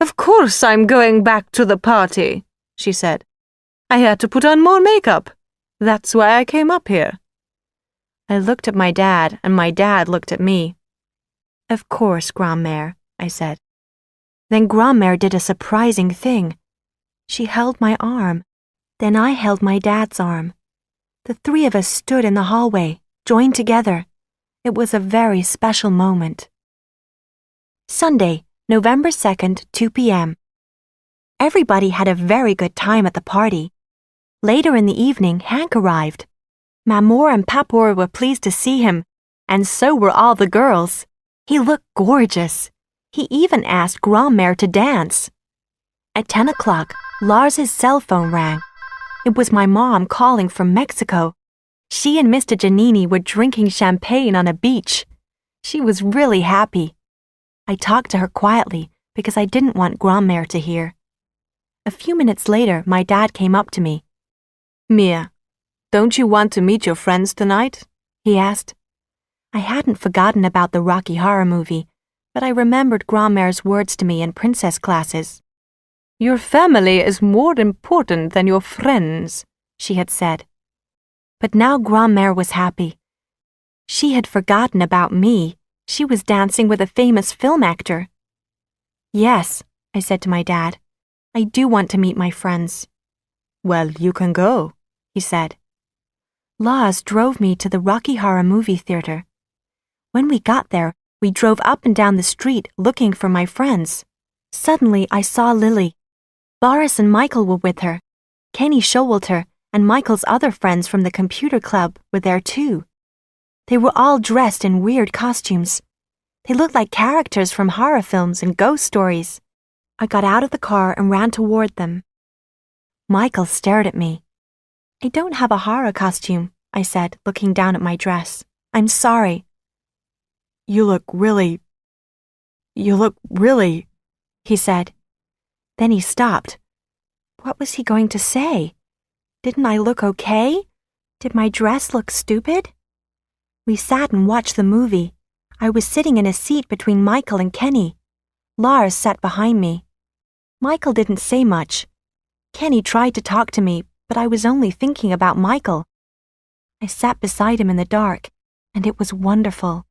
Of course I'm going back to the party, she said. I had to put on more makeup. That's why I came up here. I looked at my dad and my dad looked at me. Of course, Grandmère, I said. Then Grandmère did a surprising thing. She held my arm. Then I held my dad's arm. The three of us stood in the hallway, joined together. It was a very special moment. Sunday, November 2nd, 2 p.m. Everybody had a very good time at the party. Later in the evening, Hank arrived. Mamour and Papour were pleased to see him, and so were all the girls. He looked gorgeous. He even asked Grandmère to dance. At 10 o'clock, Lars's cell phone rang. It was my mom calling from Mexico. She and Mr. Giannini were drinking champagne on a beach. She was really happy. I talked to her quietly because I didn't want Grandmère to hear. A few minutes later, my dad came up to me. Mia, don't you want to meet your friends tonight? He asked. I hadn't forgotten about the Rocky Horror movie, but I remembered Grandmère's words to me in princess classes. Your family is more important than your friends, she had said. But now Grandmère was happy. She had forgotten about me. She was dancing with a famous film actor. Yes, I said to my dad. I do want to meet my friends. Well, you can go, he said. Lars drove me to the Rocky Horror movie theater. When we got there, we drove up and down the street looking for my friends. Suddenly, I saw Lily. Boris and Michael were with her. Kenny Showalter and Michael's other friends from the computer club were there too. They were all dressed in weird costumes. They looked like characters from horror films and ghost stories. I got out of the car and ran toward them. Michael stared at me. I don't have a horror costume, I said, looking down at my dress. I'm sorry. You look really, he said. Then he stopped. What was he going to say? Didn't I look okay? Did my dress look stupid? We sat and watched the movie. I was sitting in a seat between Michael and Kenny. Lars sat behind me. Michael didn't say much. Kenny tried to talk to me, but I was only thinking about Michael. I sat beside him in the dark, and it was wonderful.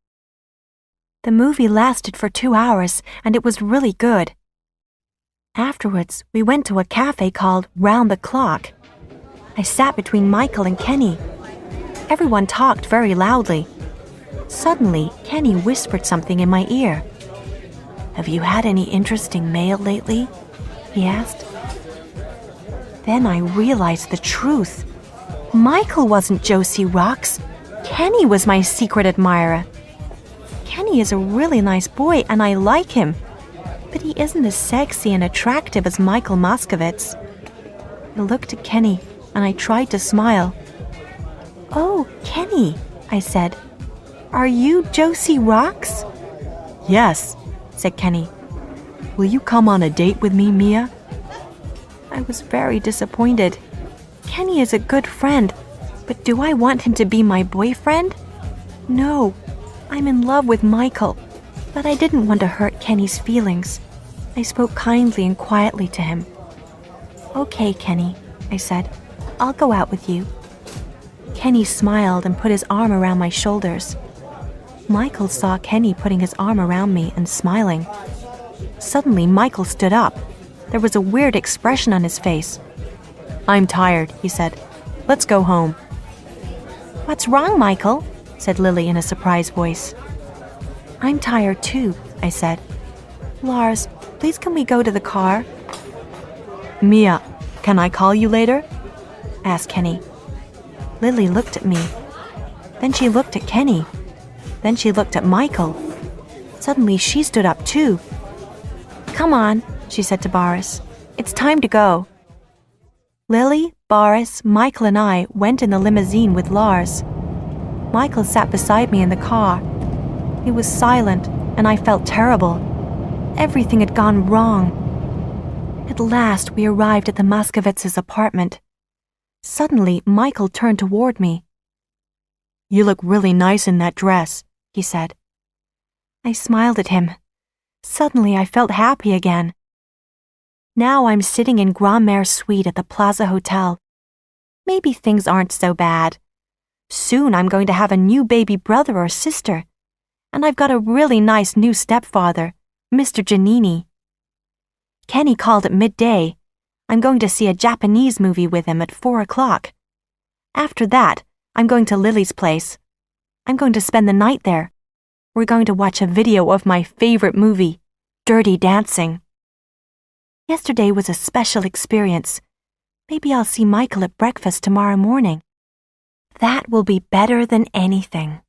The movie lasted for 2 hours, and it was really good. Afterwards, we went to a cafe called Round the Clock. I sat between Michael and Kenny. Everyone talked very loudly. Suddenly, Kenny whispered something in my ear. Have you had any interesting mail lately? He asked. Then I realized the truth. Michael wasn't Josie Rocks. Kenny was my secret admirer. Kenny is a really nice boy and I like him, but he isn't as sexy and attractive as Michael Moskowitz. I looked at Kenny and I tried to smile. Oh, Kenny, I said. Are you Josie Rocks? Yes, said Kenny. Will you come on a date with me, Mia? I was very disappointed. Kenny is a good friend, but do I want him to be my boyfriend? No, I'm in love with Michael, but I didn't want to hurt Kenny's feelings. I spoke kindly and quietly to him. Okay, Kenny, I said. I'll go out with you. Kenny smiled and put his arm around my shoulders. Michael saw Kenny putting his arm around me and smiling. Suddenly, Michael stood up. There was a weird expression on his face. I'm tired, he said. Let's go home. What's wrong, Michael? Said Lily in a surprised voice. I'm tired too, I said. Lars, please can we go to the car? Mia, can I call you later? Asked Kenny. Lily looked at me. Then she looked at Kenny. Then she looked at Michael. Suddenly she stood up too. Come on, she said to Boris. It's time to go. Lily, Boris, Michael and I went in the limousine with Lars. Michael sat beside me in the car. He was silent and I felt terrible. Everything had gone wrong. At last we arrived at the Moskowitz's apartment. Suddenly Michael turned toward me. You look really nice in that dress, he said. I smiled at him. Suddenly I felt happy again. Now I'm sitting in Grandmère's suite at the Plaza Hotel. Maybe things aren't so bad. Soon I'm going to have a new baby brother or sister. And I've got a really nice new stepfather, Mr. Giannini. Kenny called at midday. I'm going to see a Japanese movie with him at 4 o'clock. After that, I'm going to Lily's place. I'm going to spend the night there. We're going to watch a video of my favorite movie, Dirty Dancing. Yesterday was a special experience. Maybe I'll see Michael at breakfast tomorrow morning. That will be better than anything.